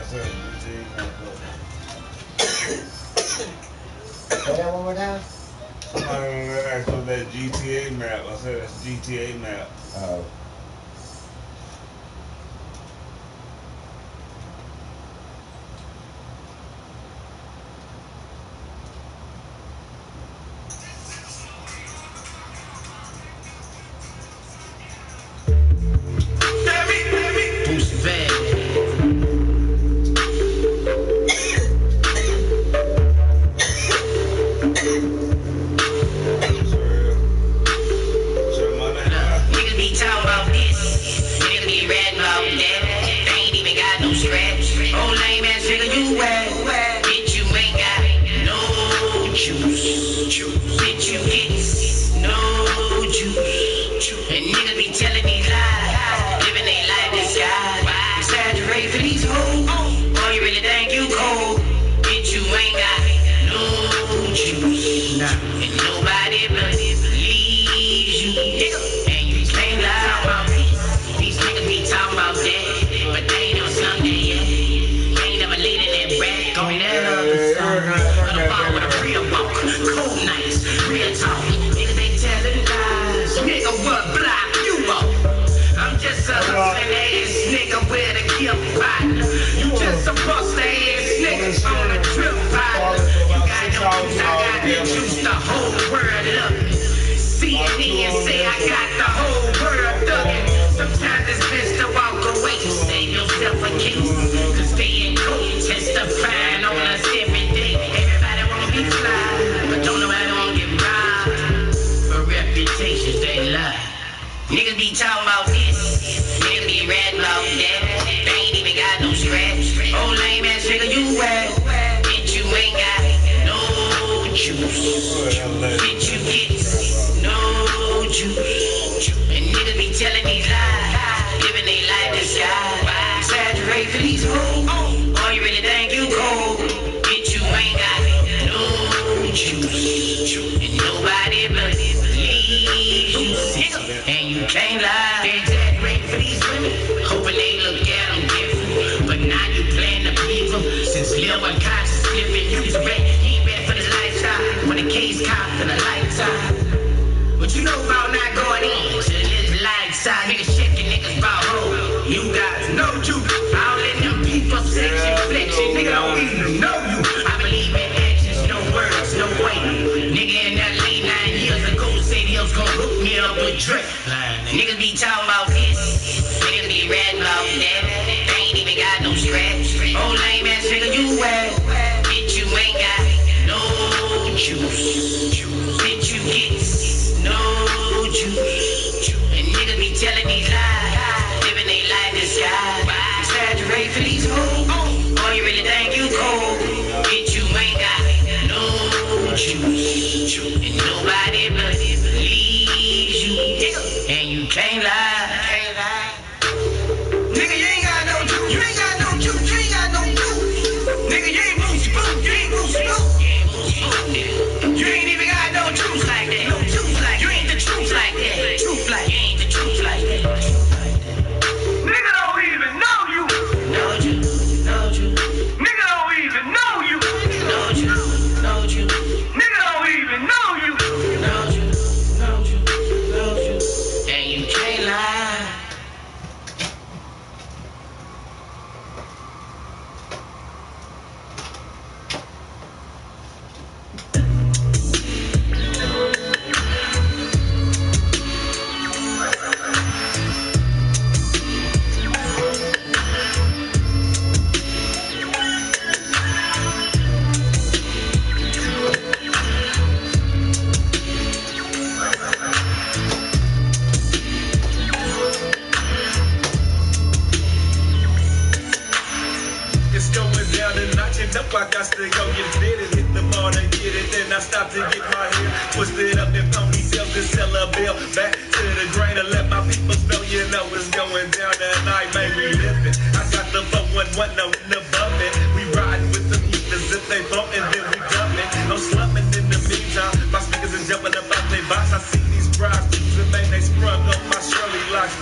said GTA Mac. Say that one more time. Somebody asked for that GTA map. I said that's GTA map. Oh. Boosie Bag. Niggas be talking about this, niggas be ratting about that. They ain't even got no scratch. Oh lame ass nigga, you whack. Bitch, you ain't got no juice. Bitch, you get no juice. And niggas be telling these lies, living their life disguise. Exaggerate for these hoes. Boy, you really think you cold? Bitch, you ain't got no juice. And nobody believes you, nigga. And you can't lie about me. These niggas be talking about that, but they ain't on Sunday yet. They ain't never leading that rap on that other side. But a ball with a real walk, cold nights, real talk. Niggas they telling lies. Nigga, what block you on? I'm just a hustling ass nigga with a gift partner. You just a bust ass nigga on a trip partner. You got no juice, I got the juice, the whole world up. CNN say I got the whole world thugging. Sometimes it's best to walk away, save yourself a case. Cause they ain't cold, testifying on us every day. Everybody wanna be fly, but don't nobody wanna get robbed. For reputations they lie. Niggas be talking about this, niggas be ratting about that. They ain't even got no scratch. Oh lame ass nigga, you whack. Bitch, you ain't got no juice. Bitch, you get no juice. And niggas be telling these lies, living their life disguise. Exaggerate for these hoes. Boy, you really think you cold? Bitch, you ain't got no juice. And nobody believes you, nigga. And you can't lie. They exaggerate for these women, hoping they look at them different. But now you playing the people. Since Lil and Conscious slipping, you was ready. He ain't ready for this lifestyle. When the case cop in a lifetime. What you know about not going in to this lifestyle? Niggas shaking niggas about hoes. You got no juice. All in them people section, flexion. Nigga don't even know you. I believe in actions, no words, no way. Nigga in that late 9 years ago said he was gonna hook me up with Drake. Niggas be talking about this, niggas be ratting about that. They ain't even got no scratch. Oh lame ass nigga, you whack. Bitch, you ain't got no juice. Bitch, you get no juice. And niggas be telling these lies, living their life disguise. Exaggerate for these hoes. Boy, you really think you cold? Bitch, you ain't got no juice. And nobody believes you, nigga. And you can't lie. Nigga, you ain't got no juice. You ain't got no juice. You ain't got no juice. Nigga, you ain't Boosie Boo. You ain't Boosie Boo. You ain't even got no juice like that. No juice like that. You ain't the truth like that. Truth like that. You ain't the truth like that. Nigga don't even know you. No juice. No juice. Nigga don't even know you. No juice. No juice. Nigga don't even know you. No juice. No juice. No juice. And you can't lie. It's going down tonight, and up I got to go get fitted. Hit the bar to get it, then I stop to get my hair twisted up in ponytails and sell a bill. Back to the grain and let my people know, you know it's going down tonight, man, we living. I got the 411 on the bumpin'. We riding with them heaters if they bumpin', then we dumpin'. No slumping in the meantime, my speakers is jumping up out they box. I see these prostitutes and man, they sprung up my Shirley locks.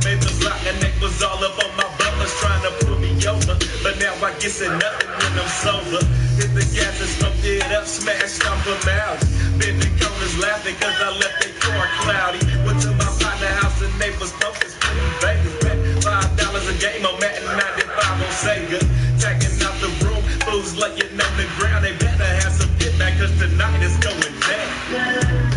Made the block and neck was all up on my butt, was trying to pull me over, but now I guess it's nothing when I'm sober. Hit the gas and smoked it up, smashed off a mouse. Been the corners laughing cause I left their car cloudy. Went to my partner house and neighbors posted spinning Vegas. Bet $5 a game on Madden 95 on Sega. Tagging out the room, fools laying on the ground. They better have some get back cause tonight is going down.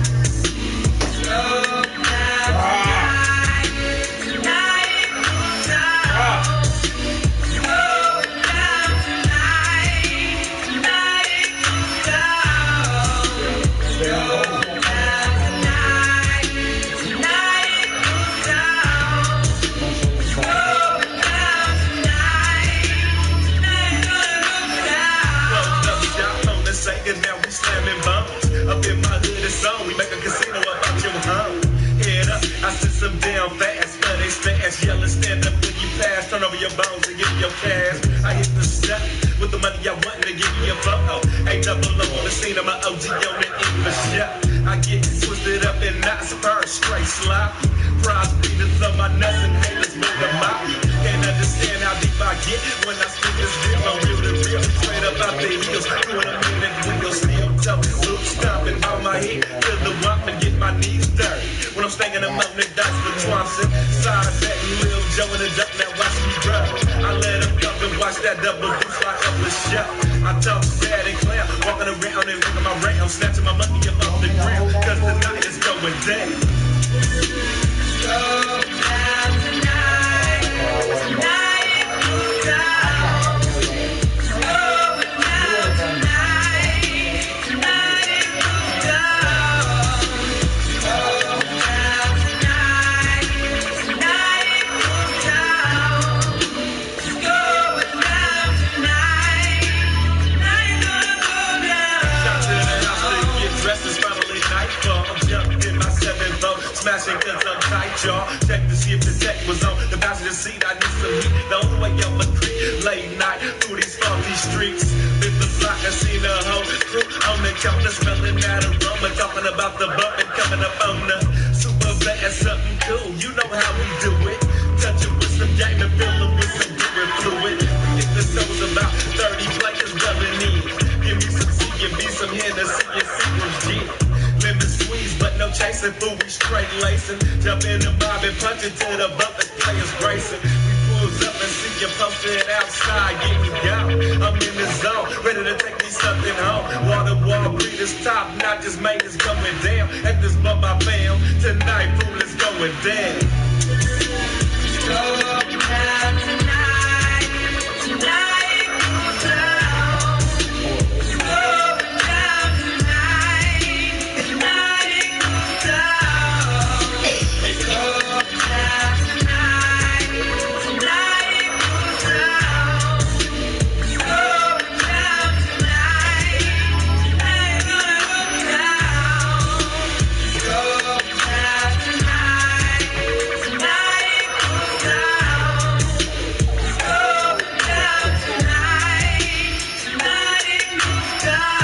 Now we slamming bones. Up in my hood, it's on. We make a casino about your home. Head up, I sit some down fast, but they fast. Yelling, stand up when you pass. Turn over your bones and give me your cash. I hit the step with the money I want to give me a photo. A double O on the scene of my OG on the English shop. I get twisted up and not spurred, straight sloppy. Prize beaters of my nuts and haters move the mafia. Can't understand how deep I get when I speak this deal. I'm real to real, straight up out the heels. Doing a minute wheel, steel toe, loop stomping on my head. Feel the wop and get my knees dirty. When I'm staying among the dice with Swanson. Side bet and Lil Joe in the duck, now watch me run. I let him come and watch that double boost like up the show. I talk sad and clown, walking around and ringing my round, snatching my money up off the ground, cause the night is going down. Go down tonight, tonight it goes down. Go down tonight, tonight it goes down. Go down tonight, tonight it goes down. It's going down tonight, tonight gonna go down. Shot to the house to get dressed, it's finally nightfall. I'm jumping in my 7-vote, smashing cause I'm tight, y'all. Check to see if the tech was on the passenger seat. I need some heat. The only way up a creek, late night through these funky streets. Bit the block, I seen the whole crew on the counter, smelling that aroma, talking about the bump and coming up on the super fast, something cool. You know how we do it. Touch it with some game and fill it with some different fluid. If the show's about 30 players rubbing in, give me some C, give me some Hennessy, and Seagram's gin. Lemon squeeze, but no chasing, fool, we straight lacing. Jump in the mob and punch it to the bumpers, players racing. We pulls up and see you posted outside, get me down. I'm in the zone, ready to take me something home. Water wall, breathers top, not just made is going down. At this bump I found, tonight, fool, is going down. Go down tonight, tonight it goes down. Go down tonight, tonight it goes down. Go down tonight, tonight it goes down. Go down tonight, tonight gonna go down. Go down tonight, tonight it goes down. Go down tonight, tonight it goes down.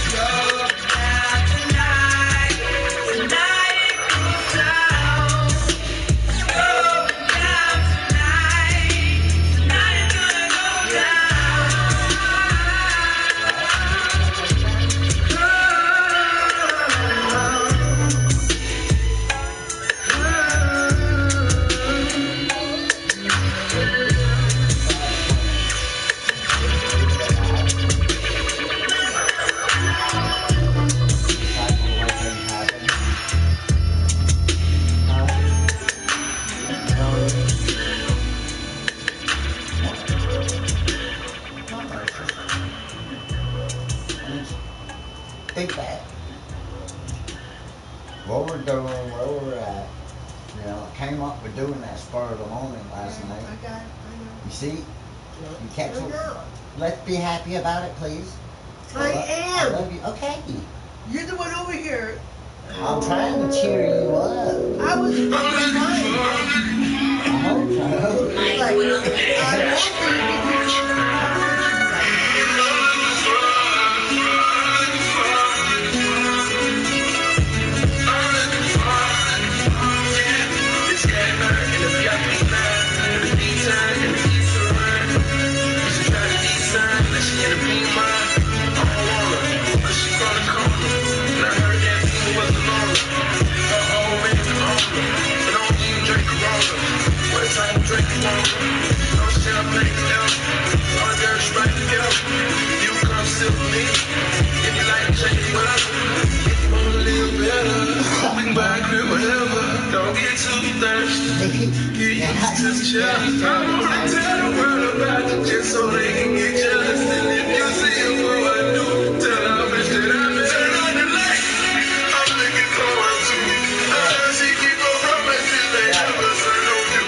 Go down tonight, tonight it goes down. Go down tonight, tonight gonna Think that. What we're doing, where we're at. You know, I came up with doing that spur of the moment last night. You see? You catch it? Let's be happy about it, please. I am. I love you. Okay. You're the one over here. I'm trying to cheer you up. I was fine. I hope so. I want you to be whatever. Don't get too thirsty. Get used to chill. I wanna tell the world about you just so they can get jealous. And if you see what I do, tell her bitch that I'm in. Turn on the light. I'm looking forward to you. She keep her promises they never turn on you.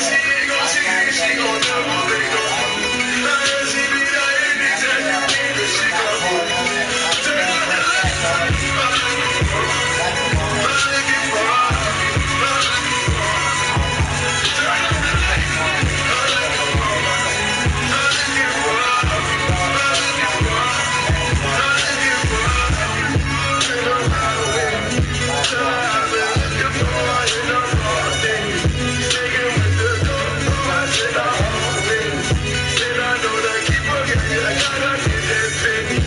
She ain't gon' cheat, she gon' never make no move. She be there anytime you need her, she gon' move. Turn on the light. I'm looking for her. I'm looking for her. Turn on the light. I'm looking for her. I'm looking for her. I'm looking for her. I'm looking for her. Turn on the light. I've been looking for her in the morning. Singing with the door. I said I'm hungry. Said I know that keep forgetting. I gotta get that penny.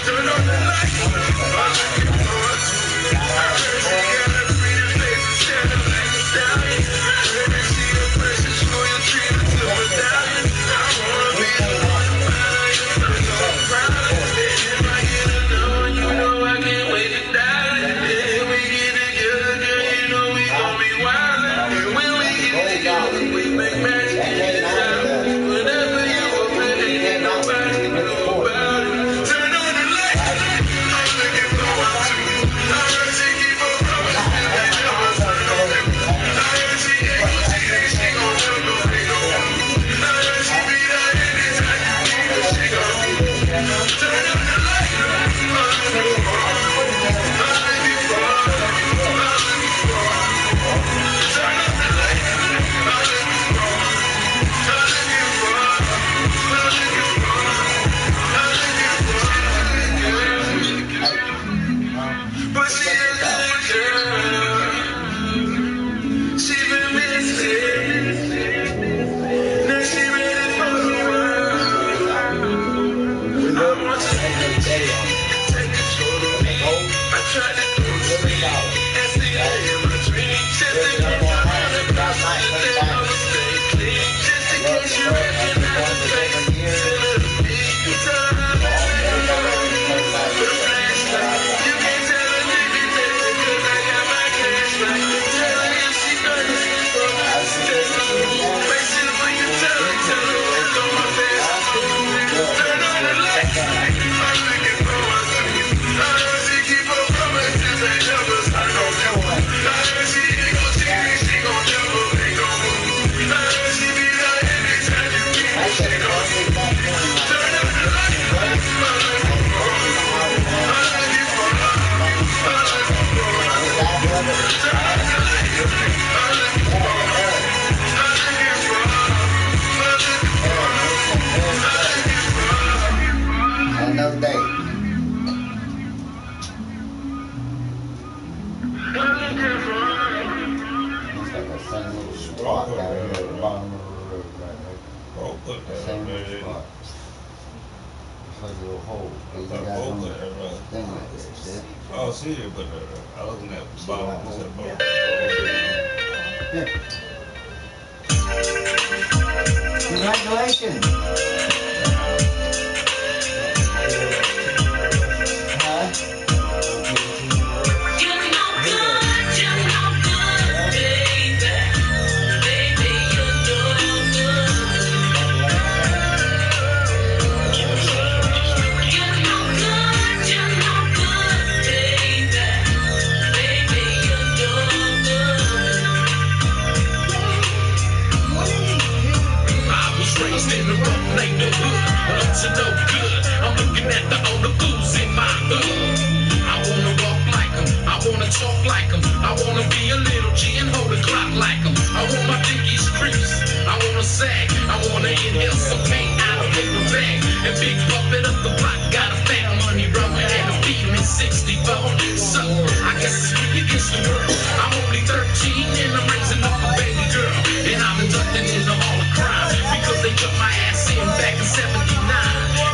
Turn on the light. I'm looking for her too. I heard she got a pretty face and stand up like a stallion. Heard that she a precious royal treat her to medallion. I wanna be the one to find her. You know I'm proud of it. If I get another one, you know I can't wait to die. If we get together, girl, you know we gon' be wildin'. And when we get together, we make magic in the town. Whenever you up there, ain't nobody can do about it. Turn on the light. I'm looking forward to you. I heard she keep her promises, they never turn on you. I heard she ain't gon' cheat, she gon' never make no move. I heard she be there anytime you need her, she gon' move. Turn on the light. I'm looking for her. I'm looking for her. I'm looking for her. Turn on the light. I'm looking for her. I'm looking for her. I'm looking for her. I'm looking for her. But she a good girl. She been missing. Now she ready for the world. I want you to take control of me. I tried to go to sleep and see her in my dreams. Just to get my mind about my then I would stay clean. Just in case you recognize the face. Still a me. You tell her I'm with a flashlight. You can't tell a nigga that because I got my cash right. Tell her if she gonna sleep for me. Make sure when you tell her what's on my best. Turn on the light. I'm looking forward to you. I heard she keep her promises, they never turn on you. I heard she ain't gon' cheat, she gon' never make no move. I heard she be there anytime you need her, she gon' move. Turn on the light. I'm looking for her. I'm looking for her. I'm looking for her. Turn on the light. I'm looking for her. I'm looking for her. I'm looking for her. I'm looking for her. Another day. It's like a sunny little spot down here at the bottom of the road right there. Same little spot. It's like a little hole. You got on the thing like this, see it? Oh, see it, but I was looking at the bottom of the boat. Congratulations. Raised in the rough neighborhood, up to no good. I'm looking at the older fools in my hood. I wanna walk like them, I wanna talk like them. I wanna be a little G and hold a clock like them. I want my Dickies crease, I wanna sag. I wanna inhale some paint out of paper bag. And big puppet up the block, got a fat money rolling and a beam in 64. So, I guess it's me against the world. I'm only 13 and I'm raising up a baby girl. And I'm inducted in the Hall of Crime because they took my ass in back in 79.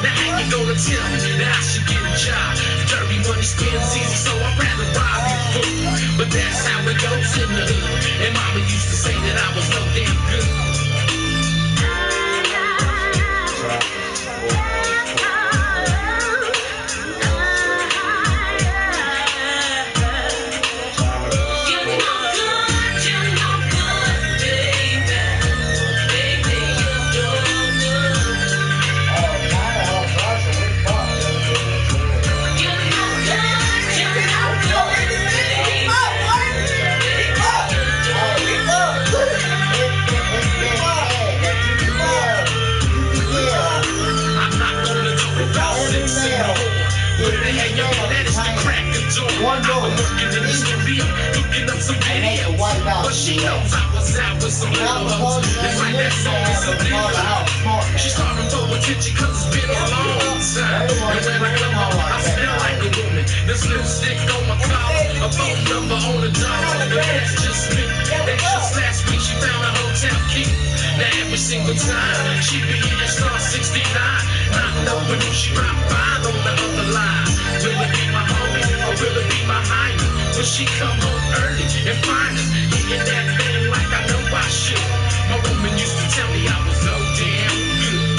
Now how you gonna tell me that I should get a job? Dirty money spends easy, so I'd rather rob you, fool. But that's how it goes in the hood. And mama used to say that I was no damn good. You I'm working in the studio, looking up some videos. But she knows I was out with some little hoes. It's like that song is a deal. She started to pay attention cause it's been a long time. And when I come home, I smell like a woman. This lipstick on my collar, a phone number on the door. And that's just me. That's just last week she found a hotel key. Now every single time she be hitting star 69, not knowing who she might find on the other line. Will it be my homie or will it be my hyena? Will she come home early and find us hitting that thing like I know I should? My woman used to tell me I was so damn good.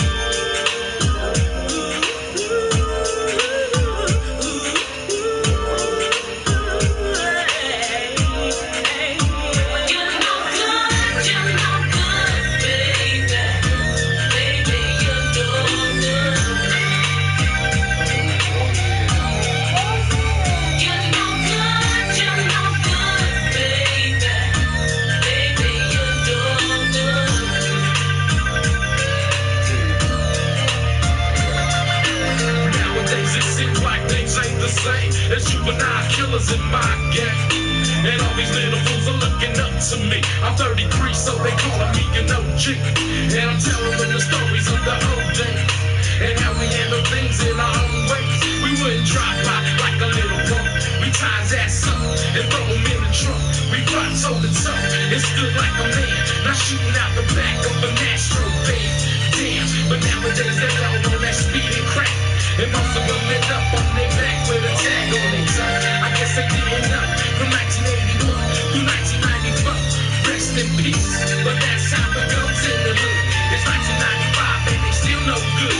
There's juvenile killers in my gang, and all these little fools are looking up to me. I'm 33, so they calling me an OG, and I'm telling them the stories of the whole day, and how we handle things in our own ways. We wouldn't drop by like a little punk. We tie his ass up and throw him in the trunk. We fought toe to toe and stood like a man, not shooting out the back of an Astro van. Damn, but nowadays they all on that speed and crack. And most of them end up on their back with a tag on their tongue. I guess they didn't know from 1981 through 1994. Rest in peace, but that's how it goes in the hood. It's 1995 and they still no good.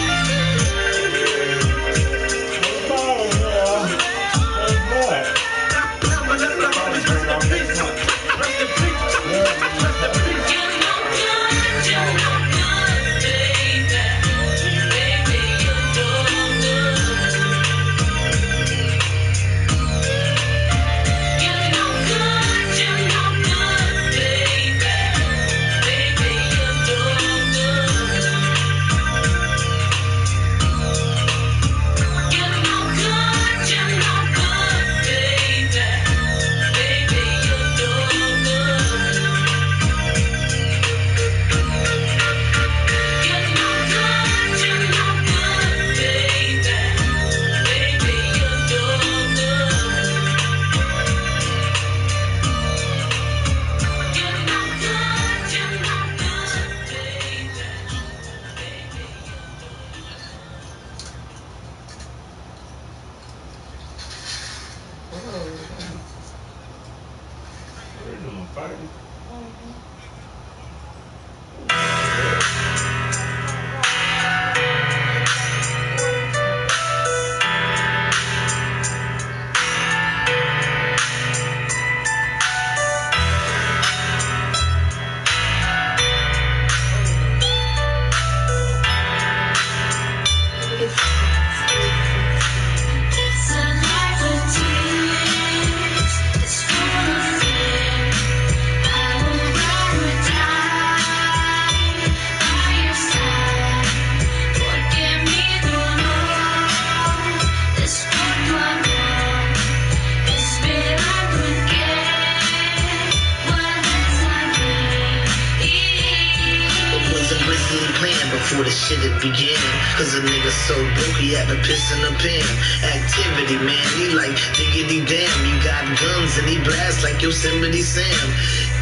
Before the shit it began, cause a nigga so broke he had to piss in a pen. Activity, man, he like diggity damn. He got guns and he blast like Yosemite Sam.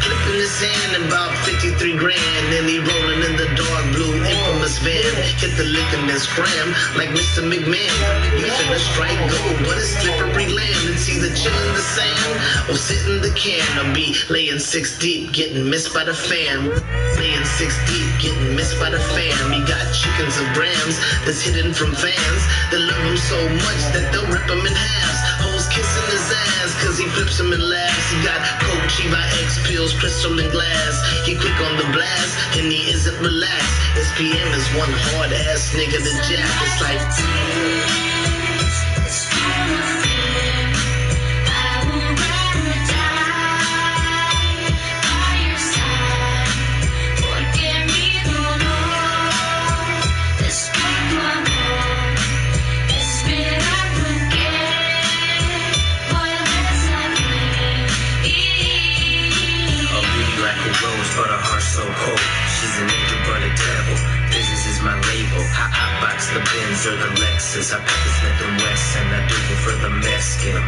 Clipping his hand about 53 grand, and he rolling in the dark blue infamous van. Hit the lick and then scram like Mr. McMahon. You finna strike gold, but it's slippery land. It's either chill in the sand or sit in the can, or be laying 6 deep, getting missed by the fan. Laying 6 deep, getting missed by the fam. He got chickens of grams that's hidden from fans that love him so much that they'll rip him in halves. Hoes kissing his ass cause he flips him and laughs. He got coke, Chiva X pills, crystal and glass. He quick on the blast and he isn't relaxed. SPM is one hard ass nigga to jack. It's like the Benz or the Lexus. I pack the Smith & Wesson, and I do it for the Mexican.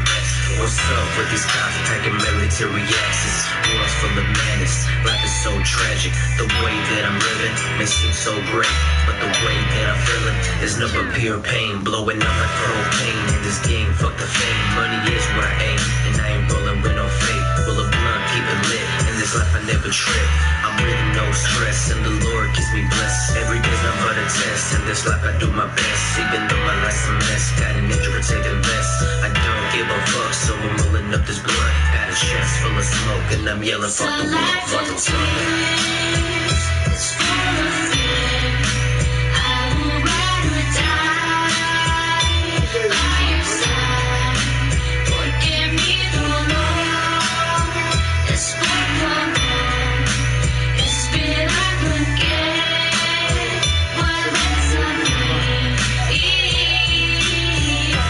What's up with these cops packing military axes? World's full of madness, life is so tragic. The way that I'm living may seem so great, but the way that I'm feeling is no but pure pain. Blowing up like propane in this game, fuck the fame. Money is what I aim, and I ain't rolling with no fake. Full of blunt, keep it lit. In this life I never trip. I'm really no stress, and the Lord keeps me blessed. Every day's not but a test. In this life I do my best, even though my life's a mess. Got an injury protecting vest. I don't give a fuck, so I'm rolling up this blunt. Got a chest full of smoke, and I'm yelling fuck the world, fuck the tongue. It's full of fear. I will ride or die by your side. Forgive me the Lord. It's what I'm on. It's been I forget what lives on me.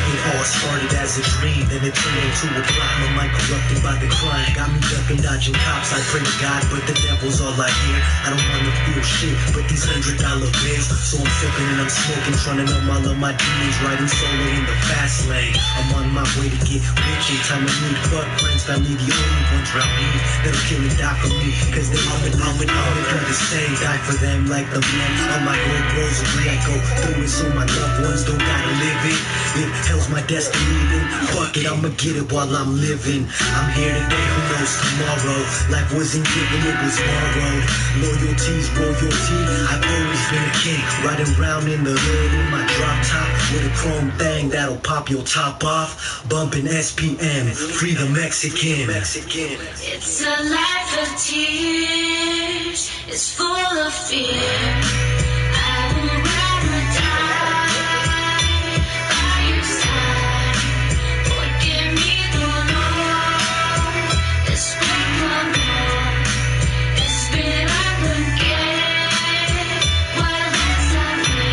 It all started as a dream, then it turned into a plot. My mind corrupted by the crime, got me ducking, dodging cops. I pray to God, but the devil's all I hear. I don't wanna feel shit, but these $100 bills. So I'm sipping and I'm smoking, trying to numb all of my demons. Riding solo in the fast lane. I'm on my way to get rich in time of need. Fuck friends, family, the only ones around me that'll kill and die for me. Cause they all been do the same. Die for them like the man on my gold rosary. I go through it so my loved ones don't gotta live it. If hell's my destiny, then fuck it, I'ma get it while I'm living. I'm here today, who knows tomorrow? Life wasn't given, it was borrowed. Loyalty's royalty, I've always been a king. Riding round in the hood in my drop top with a chrome thing that'll pop your top off. Bumping SPM, free the Mexican. It's a life of tears. It's full of fear. I will ride or die by your side. Forgive me the Lord. It's what I'm on. It's been I forget what lives on me.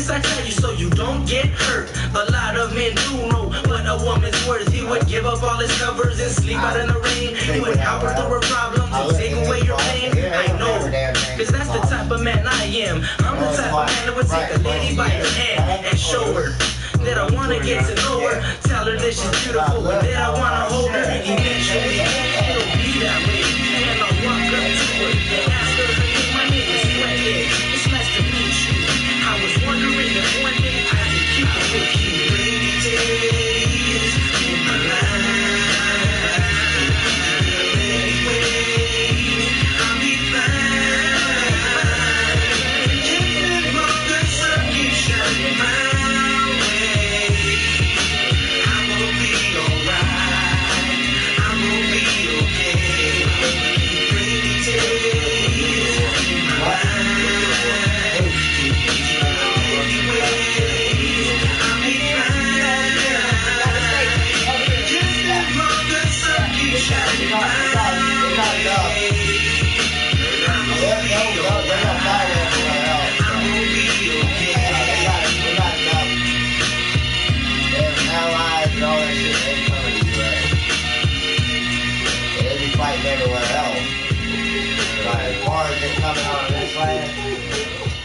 this I tell you so you don't get hurt. A lot of men do know what a woman's worth. He would give up all his covers and sleep out in the rain. He would help her through her problems and take away your pain. I know, cause that's the type of man I am. I'm the type of man that would take a lady by the hand and show her that I wanna get to know her. Tell her that she's beautiful and that I wanna hold her. Eventually, it'll be that way. And I'll walk up to her and ask her her name. My name is Redhead. It's nice to meet you. I was wondering if one day I could keep it with you. Rainy days in my life. Anyways, I'll be fine. Just as long as the sun keeps shining my way, I'm gonna be alright. I'm gonna be okay. Rainy days in my life.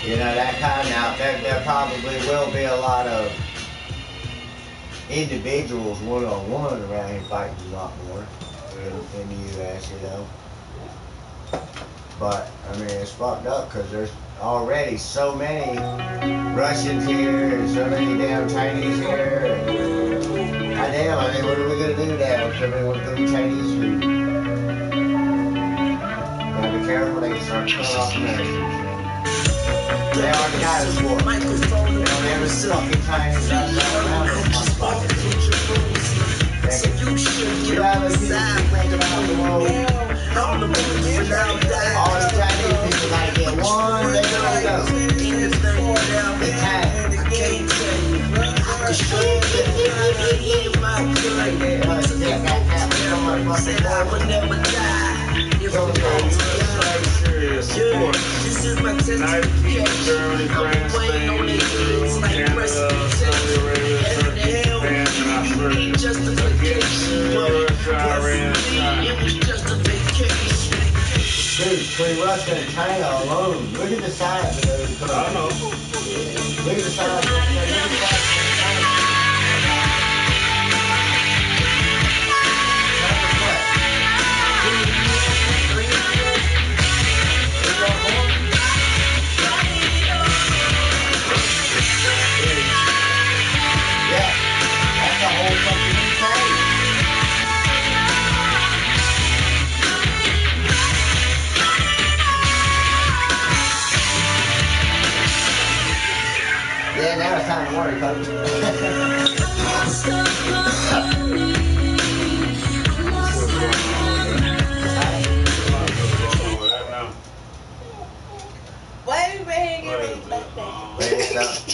You know, that kind. Now, there probably will be a lot of individuals one-on-one around here fighting a lot more in the U.S., you know. But, I mean, it's fucked up because there's already so many Russians here and so many damn Chinese here. And, goddamn, I mean, what are we going to do now if everyone's going to be Chinese food? Gotta be careful, they can start killing off Americans. They are the guys for it. They don't ever fucking Chinese guys around them. We have a people thinking about the world. All the Chinese people gotta get one, they don't go. They tag. This is my testification. I'm waiting on the heels like reciprocation. You need justification. It was just a vacation. Dude, between Russia and China alone, look at the size of those countries. I know. Look at the size of those countries. Yeah, now it's time to worry, folks.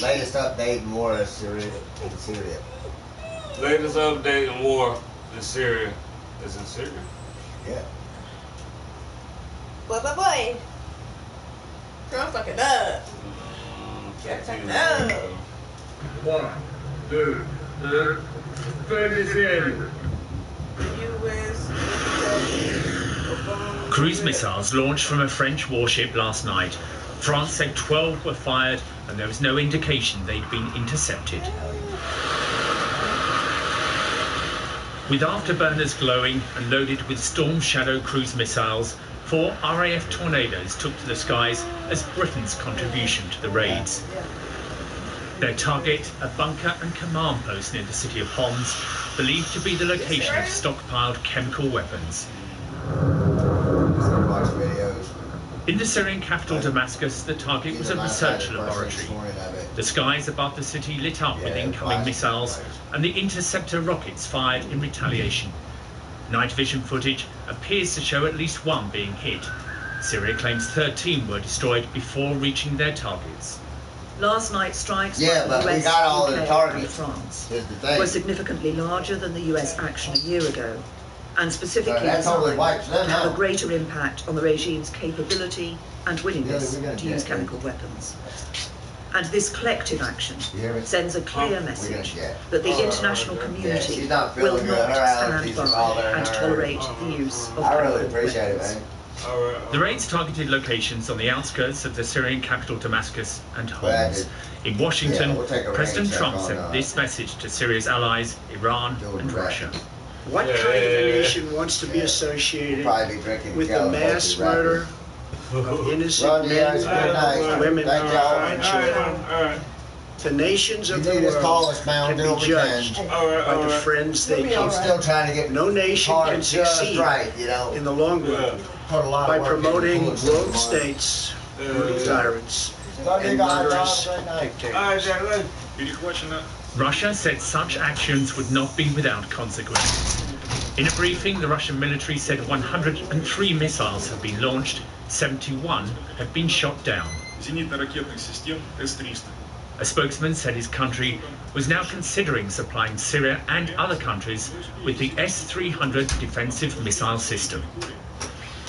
Latest update in war in Syria. Latest update in war in Syria. Is in Syria? Yeah. Boy. Trump fucking up. Fucking up. 1, 2, 37. Cruise missiles launched from a French warship last night. France said 12 were fired and there was no indication they'd been intercepted. With afterburners glowing and loaded with Storm Shadow cruise missiles, 4 RAF Tornadoes took to the skies as Britain's contribution to the raids. Their target, a bunker and command post near the city of Homs, believed to be the location of stockpiled chemical weapons. In the Syrian capital Damascus, the target was a research laboratory. The skies above the city lit up with incoming missiles and the interceptor rockets fired in retaliation. Night vision footage appears to show at least one being hit. Syria claims 13 were destroyed before reaching their targets. Last night's strikes by the US, got all UK, the targets. and France were significantly larger than the US action a year ago, and specifically designed to have a greater impact on the regime's capability and willingness to use chemical weapons. And this collective action sends a clear message that the international community will not stand by and tolerate the use of chemical weapons. The raids targeted locations on the outskirts of the Syrian capital Damascus and Homs. In Washington, President Trump sent this message to Syria's allies, Iran and Russia. What kind of a nation wants to be associated with the mass murder of innocent men, women, and children? The nations of the world can be judged by the friends they keep. No nation can succeed in the long run by promoting rogue states, tyrants, and murderous dictators. Russia said such actions would not be without consequences. In a briefing, the Russian military said 103 missiles have been launched, 71 have been shot down. A spokesman said his country was now considering supplying Syria and other countries with the S-300 defensive missile system.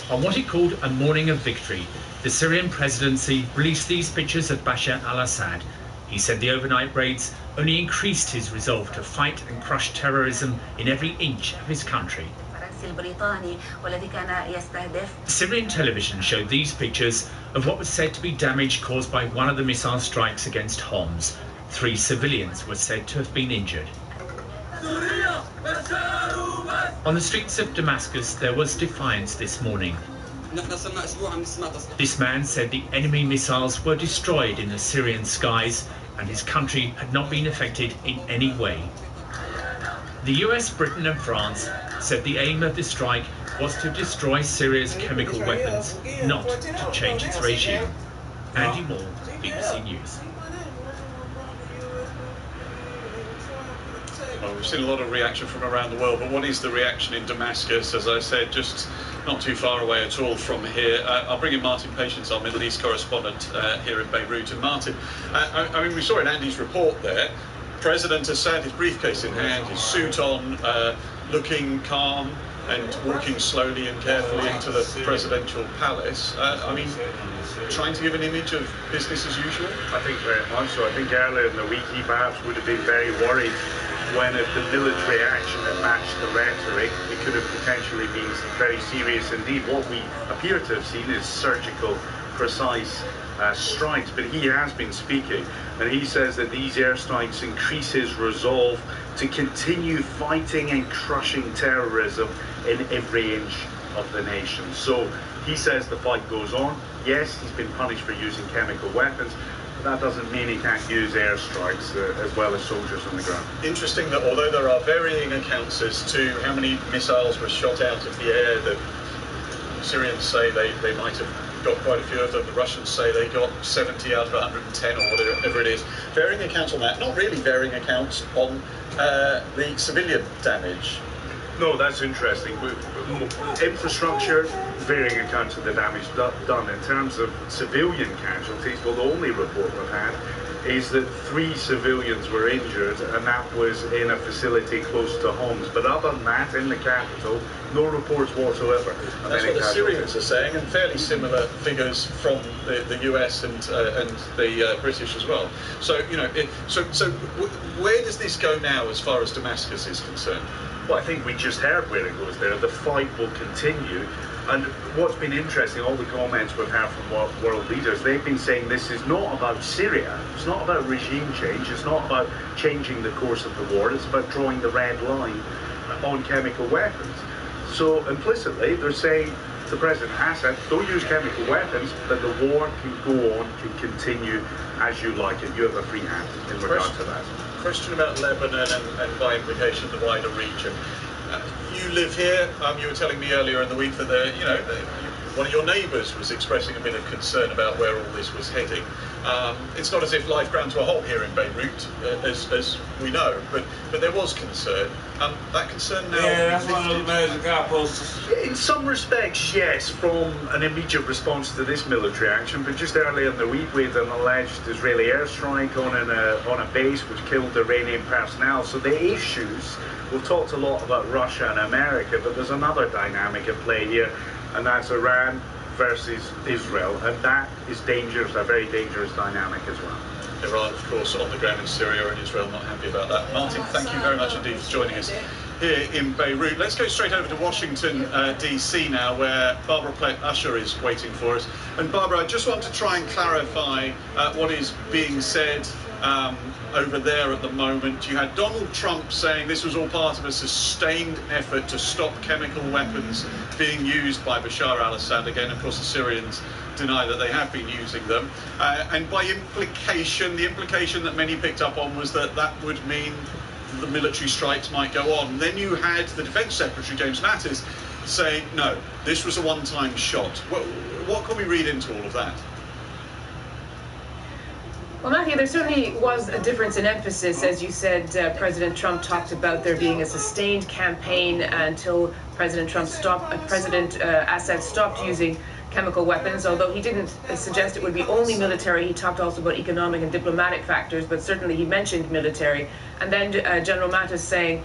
On what he called a morning of victory, the Syrian presidency released these pictures of Bashar al-Assad. He said the overnight raids only increased his resolve to fight and crush terrorism in every inch of his country. Syrian television showed these pictures of what was said to be damage caused by one of the missile strikes against Homs. 3 civilians were said to have been injured. On the streets of Damascus, there was defiance this morning. This man said the enemy missiles were destroyed in the Syrian skies and his country had not been affected in any way. The US, Britain and France said the aim of the strike was to destroy Syria's chemical weapons, not to change its regime. Andy Moore, BBC News. Well, we've seen a lot of reaction from around the world, but what is the reaction in Damascus? As I said, just not too far away at all from here. I'll bring in Martin Patience, our Middle East correspondent here in Beirut. And Martin, I mean, we saw in Andy's report there, President Assad, his briefcase in hand, his suit on, looking calm and walking slowly and carefully into the presidential palace. I mean, trying to give an image of business as usual? I think very much so. I think earlier in the week he perhaps would have been very worried when if the military action had matched the rhetoric, it could have potentially been very serious indeed. What we appear to have seen is surgical, precise strikes, but he has been speaking and he says that these airstrikes increase his resolve to continue fighting and crushing terrorism in every inch of the nation. So he says the fight goes on. Yes, he's been punished for using chemical weapons, but that doesn't mean he can't use airstrikes as well as soldiers on the ground. Interesting that although there are varying accounts as to how many missiles were shot out of the air, the Syrians say they might have got quite a few of them. The Russians say they got 70 out of 110 or whatever it is. Varying accounts on that, not really varying accounts on the civilian damage. No, that's interesting. Infrastructure, varying accounts of the damage done. In terms of civilian casualties, well, the only report we've had is that 3 civilians were injured, and that was in a facility close to Homs. But other than that, in the capital, no reports whatsoever. And that's what the Syrians are saying, and fairly similar figures from the US and the British as well. So, you know, where does this go now as far as Damascus is concerned? Well, I think we just heard where it goes there. The fight will continue. And what's been interesting, all the comments we've heard from world leaders, they've been saying this is not about Syria. It's not about regime change. It's not about changing the course of the war. It's about drawing the red line on chemical weapons. So implicitly, they're saying to President Assad, don't use chemical weapons, but the war can go on, can continue as you like it. You have a free hand in regard to that. Question about Lebanon and by implication the wider region. You live here. You were telling me earlier in the week that one of your neighbours was expressing a bit of concern about where all this was heading. It's not as if life ground to a halt here in Beirut, as we know, but there was concern. That concern now. Yeah, that's one of those magic outposts. In some respects, yes, from an immediate response to this military action. But just earlier in the week, we had an alleged Israeli airstrike on a base which killed Iranian personnel. So the issues. We've talked a lot about Russia and America, but there's another dynamic at play here, and that's Iran versus Israel, and that is dangerous, a very dangerous dynamic as well. Iran, of course, on the ground in Syria, and Israel not happy about that. Martin, thank you very much indeed for joining us here in Beirut. Let's go straight over to Washington, D.C. now, where Barbara Plett-Usher is waiting for us. And Barbara, I just want to try and clarify what is being said over there at the moment. You had Donald Trump saying this was all part of a sustained effort to stop chemical weapons being used by Bashar al-Assad. Again, of course, the Syrians deny that they have been using them. And by implication, the implication that many picked up on was that that would mean the military strikes might go on. Then you had the Defense Secretary, James Mattis, saying, no, this was a one-time shot. What can we read into all of that? Well, Matthew, there certainly was a difference in emphasis. As you said, President Trump talked about there being a sustained campaign until President Assad stopped using chemical weapons, although he didn't suggest it would be only military. He talked also about economic and diplomatic factors, but certainly he mentioned military. And then General Mattis saying,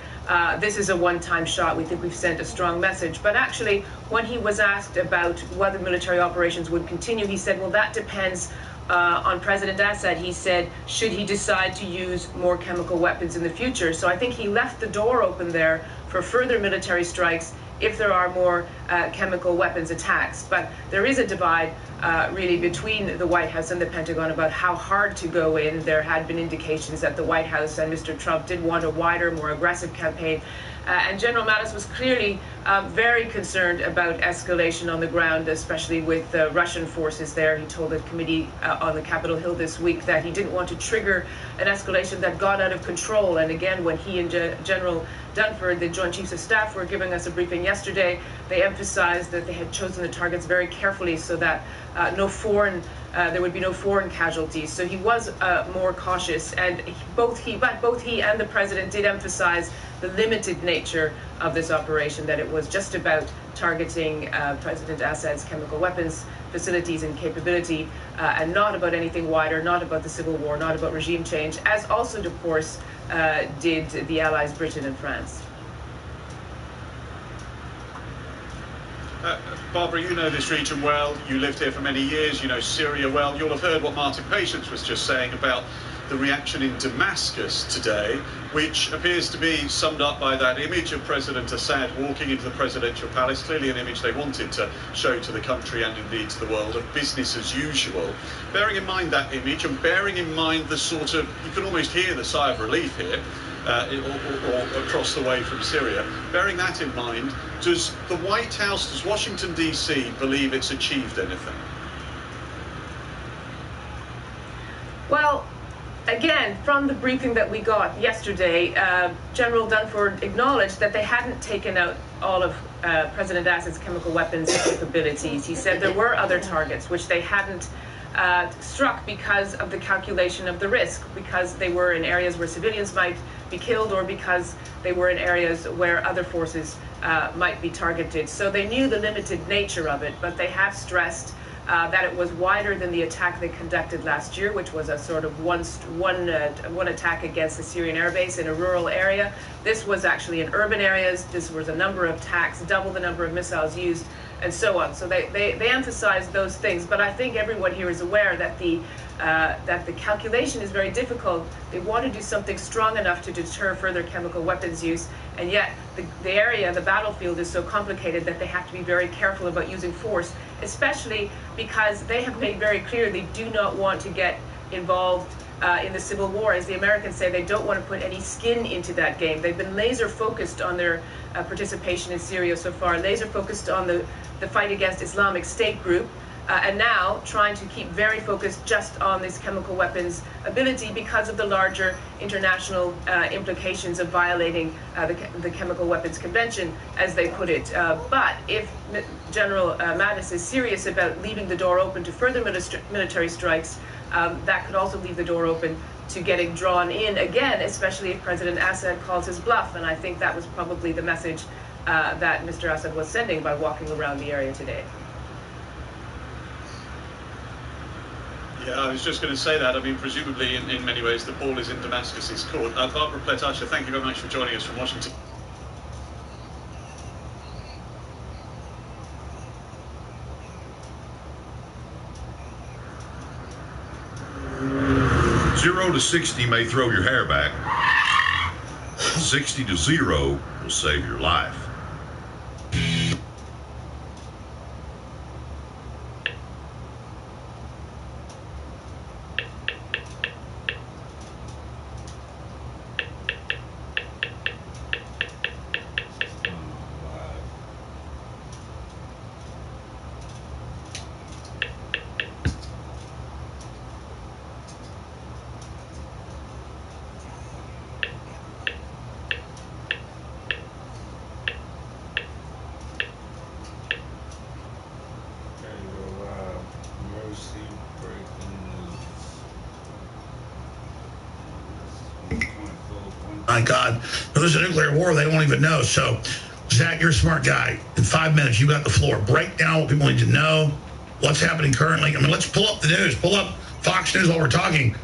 this is a one-time shot. We think we've sent a strong message. But actually, when he was asked about whether military operations would continue, he said, well, that depends on President Assad. He said, should he decide to use more chemical weapons in the future? So I think he left the door open there for further military strikes if there are more chemical weapons attacks. But there is a divide really between the White House and the Pentagon about how hard to go in. There had been indications that the White House and Mr. Trump did want a wider, more aggressive campaign. And General Mattis was clearly very concerned about escalation on the ground, especially with Russian forces there. He told the committee on the Capitol Hill this week that he didn't want to trigger an escalation that got out of control. And again, when he and General Dunford, the Joint Chiefs of Staff, were giving us a briefing yesterday, they emphasized that they had chosen the targets very carefully so that there would be no foreign casualties. So he was more cautious, and both he and the president did emphasize the limited nature of this operation, that it was just about targeting President Assad's chemical weapons facilities and capability, and not about anything wider, not about the civil war, not about regime change, as also, of course, did the allies Britain and France. Barbara, you know this region well. You lived here for many years. You know Syria well. You'll have heard what Martin Patience was just saying about the reaction in Damascus today, which appears to be summed up by that image of President Assad walking into the presidential palace, clearly an image they wanted to show to the country and indeed to the world, of business as usual. Bearing in mind that image, and bearing in mind the sort of, you can almost hear the sigh of relief here, or across the way from Syria. Bearing that in mind, does the White House, does Washington, D.C. believe it's achieved anything? Well, again, from the briefing that we got yesterday, General Dunford acknowledged that they hadn't taken out all of President Assad's chemical weapons capabilities. He said there were other targets which they hadn't struck because of the calculation of the risk, because they were in areas where civilians might be killed, or because they were in areas where other forces might be targeted. So they knew the limited nature of it, but they have stressed that it was wider than the attack they conducted last year, which was a sort of one attack against the Syrian airbase in a rural area. This was actually in urban areas. This was a number of attacks, double the number of missiles used, and so on. So they emphasized those things. But I think everyone here is aware that the calculation is very difficult. They want to do something strong enough to deter further chemical weapons use, and yet the area, the battlefield, is so complicated that they have to be very careful about using force, especially because they have made very clear they do not want to get involved in the civil war. As the Americans say, they don't want to put any skin into that game. They've been laser focused on their participation in Syria so far, laser focused on the fight against Islamic State group, and now trying to keep very focused just on this chemical weapons ability because of the larger international implications of violating the Chemical Weapons Convention, as they put it. But if General Mattis is serious about leaving the door open to further military strikes, that could also leave the door open to getting drawn in again, especially if President Assad calls his bluff. And I think that was probably the message that Mr. Assad was sending by walking around the area today. Yeah, I was just going to say that. I mean, presumably, in many ways, the ball is in Damascus's court. Barbara Plett-Usher, thank you very much for joining us from Washington. 0 to 60 may throw your hair back. 60 to 0 will save your life. My God, if there's a nuclear war, they won't even know. So, Zach, you're a smart guy. In 5 minutes, you got the floor. Break down what people need to know, what's happening currently. I mean, let's pull up the news. Pull up Fox News while we're talking.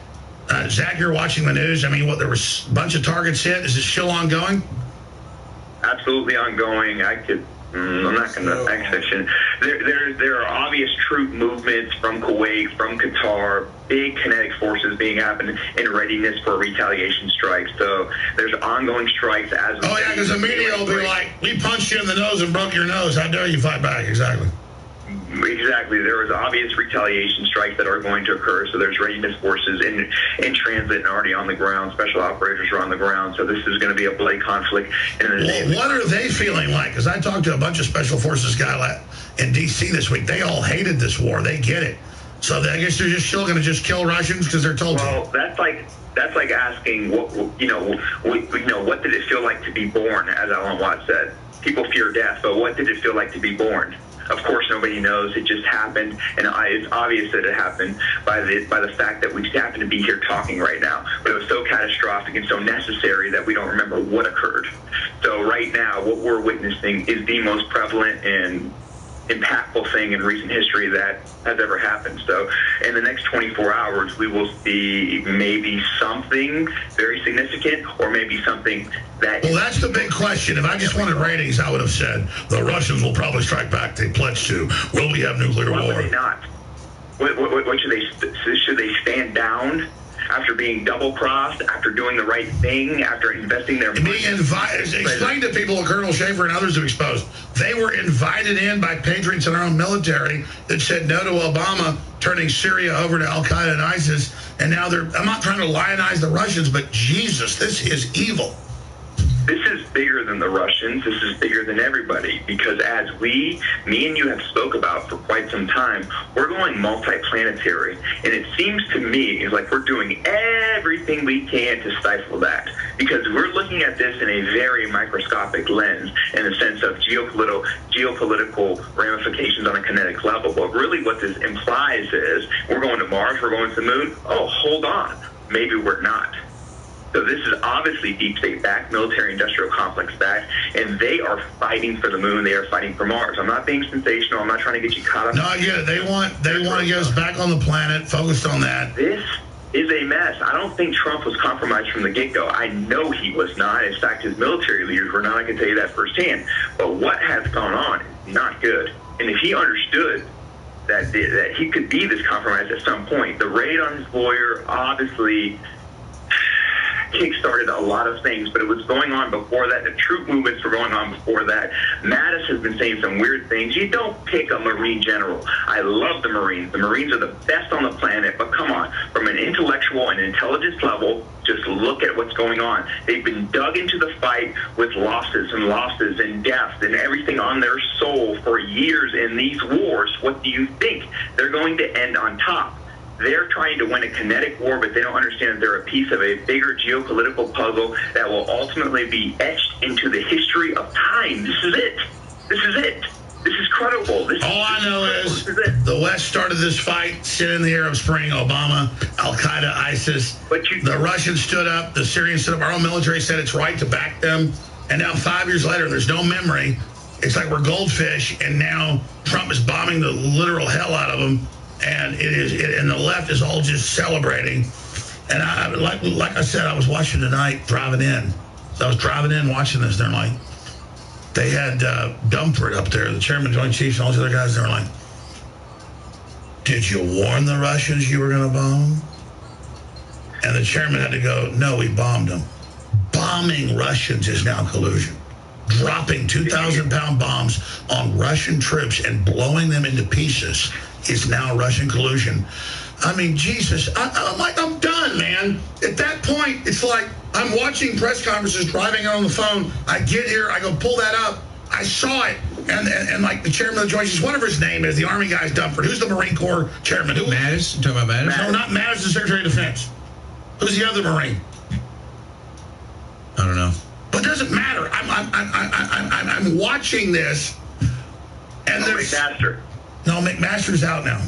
Zach, you're watching the news. I mean, what, there was a bunch of targets hit. Is it still ongoing? Absolutely ongoing. I'm not going to accession. There are obvious troop movements from Kuwait, from Qatar, big kinetic forces being happened in readiness for a retaliation strike. So there's ongoing strikes as Oh, yeah, because the media will be like, we punched you in the nose and broke your nose. How dare you fight back? Exactly. Exactly. There was obvious retaliation strikes that are going to occur. So there's readiness forces in transit and already on the ground. Special operators are on the ground. So this is going to be a bloody conflict. What are they feeling like? Because I talked to a bunch of special forces guys in D.C. this week. They all hated this war. They get it. So I guess they're just still going to just kill Russians because they're told to. Well, that's like asking what did it feel like to be born? As Alan Watts said, people fear death, but what did it feel like to be born? Of course, nobody knows. It just happened, and it's obvious that it happened by the fact that we just happen to be here talking right now. But it was so catastrophic and so necessary that we don't remember what occurred. So right now, what we're witnessing is the most prevalent and impactful thing in recent history that has ever happened. So in the next 24 hours, we will see maybe something very significant or maybe something that... Well, that's the big question. If I just wanted ratings, I would have said the Russians will probably strike back. They pledged to. Will we have nuclear war? Why would they not? What should they stand down after being double-crossed, after doing the right thing, after investing their money? Explain to people what Colonel Schaefer and others have exposed. They were invited in by patriots in our own military that said no to Obama turning Syria over to Al-Qaeda and ISIS, and now I'm not trying to lionize the Russians, but Jesus, this is evil. This is bigger than the Russians. This is bigger than everybody, because as me and you have spoke about for quite some time, we're going multi-planetary, and it seems to me like we're doing everything we can to stifle that, because we're looking at this in a very microscopic lens in the sense of geopolitical ramifications on a kinetic level. But really what this implies is we're going to Mars, we're going to the moon. Oh, hold on. Maybe we're not. So this is obviously deep state backed, military industrial complex backed, and they are fighting for the moon. They are fighting for Mars. I'm not being sensational. I'm not trying to get you caught up. No, I get it. They want to get us back on the planet, focused on that. This is a mess. I don't think Trump was compromised from the get-go. I know he was not. In fact, his military leaders were not. I can tell you that firsthand. But what has gone on is not good. And if he understood that he could be this compromised at some point, the raid on his lawyer obviously kick-started a lot of things, but it was going on before that. The troop movements were going on before that. Mattis has been saying some weird things. You don't pick a Marine general. I love the Marines. The Marines are the best on the planet, but come on, from an intellectual and intelligence level, just look at what's going on. They've been dug into the fight with losses and deaths and everything on their soul for years in these wars. What do you think? They're going to end on top. They're trying to win a kinetic war, but they don't understand that they're a piece of a bigger geopolitical puzzle that will ultimately be etched into the history of time. This is it. This is it. This is credible. All I know is the West started this fight, sit in the Arab Spring, Obama, Al-Qaeda, ISIS. The Russians stood up. The Syrians stood up. Our own military said it's right to back them. And now 5 years later, there's no memory. It's like we're goldfish, and now Trump is bombing the literal hell out of them. And and the left is all just celebrating. And like I said, I was watching tonight driving in. So I was driving in watching this. They're like, they had Dumford up there, the chairman of Joint Chiefs, and all these other guys. They were like, "Did you warn the Russians you were going to bomb?" And the chairman had to go, no, we bombed them. Bombing Russians is now collusion. Dropping 2,000-pound bombs on Russian troops and blowing them into pieces is now Russian collusion. I mean, Jesus, I'm done, man. At that point, it's like I'm watching press conferences, driving on the phone. I get here, I go pull that up. I saw it, and like the chairman of the Joint Chiefs, whatever his name is, the Army guy's Dunford. Who's the Marine Corps chairman? Who? Mattis? You talking about Mattis? No, not Mattis, the Secretary of Defense. Who's the other Marine? I don't know. But it doesn't matter. I'm watching this, and there's McMaster. No, McMaster's out now.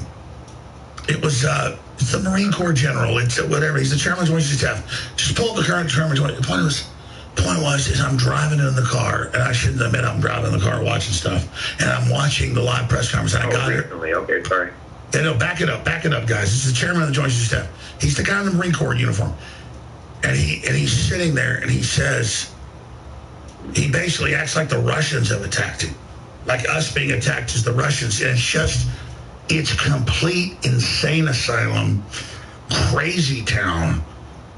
It was it's the Marine Corps general. It's whatever. He's the chairman of the Joint Chiefs Staff. Just pull up the current chairman. The point was is I'm driving in the car, and I shouldn't admit I'm driving in the car watching stuff, and I'm watching the live press conference. And I got it. Okay, sorry. Yeah, no, back it up, guys. This is the chairman of the Joint Chiefs Staff. He's the guy in the Marine Corps uniform, and he's sitting there, and he says, he basically acts like the Russians have attacked him, like us being attacked as the Russians, and it's complete insane asylum, crazy town,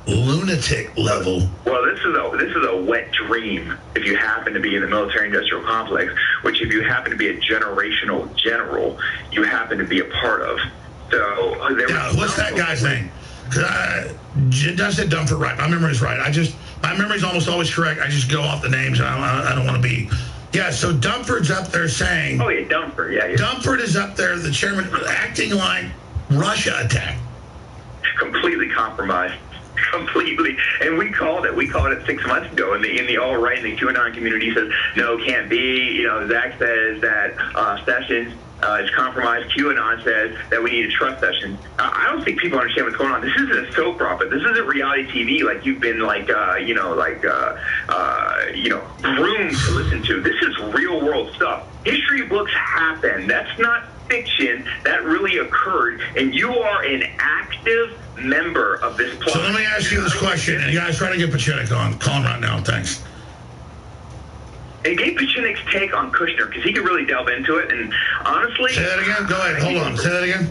lunatic level. Well, this is a wet dream if you happen to be in the military-industrial complex, which if you happen to be a generational general, you happen to be a part of. So what's that guy's name? I said Dunford right. My memory's right. My memory's almost always correct. I just go off the names, and I don't want to be. Yeah, so Dunford's up there saying. Oh yeah, Dunford. Yeah. Dunford is up there, the chairman, acting like Russia attacked. Completely compromised. Completely, and we called it 6 months ago, and the all right in the QAnon community says no, can't be. Zach says that Sessions is compromised. QAnon says that we need to trust Sessions. I don't think people understand what's going on. This isn't a soap opera. This isn't reality TV like you've been groomed to listen to. This is real world stuff. History books happen. That's not fiction. That really occurred, and you are an active member of this plot. So let me ask you this question, and you guys try to get Pachinik on. Call him right now. Thanks. And get Pachinik's take on Kushner, because he can really delve into it, and honestly... Say that again? Go ahead. Hold on. Say that again?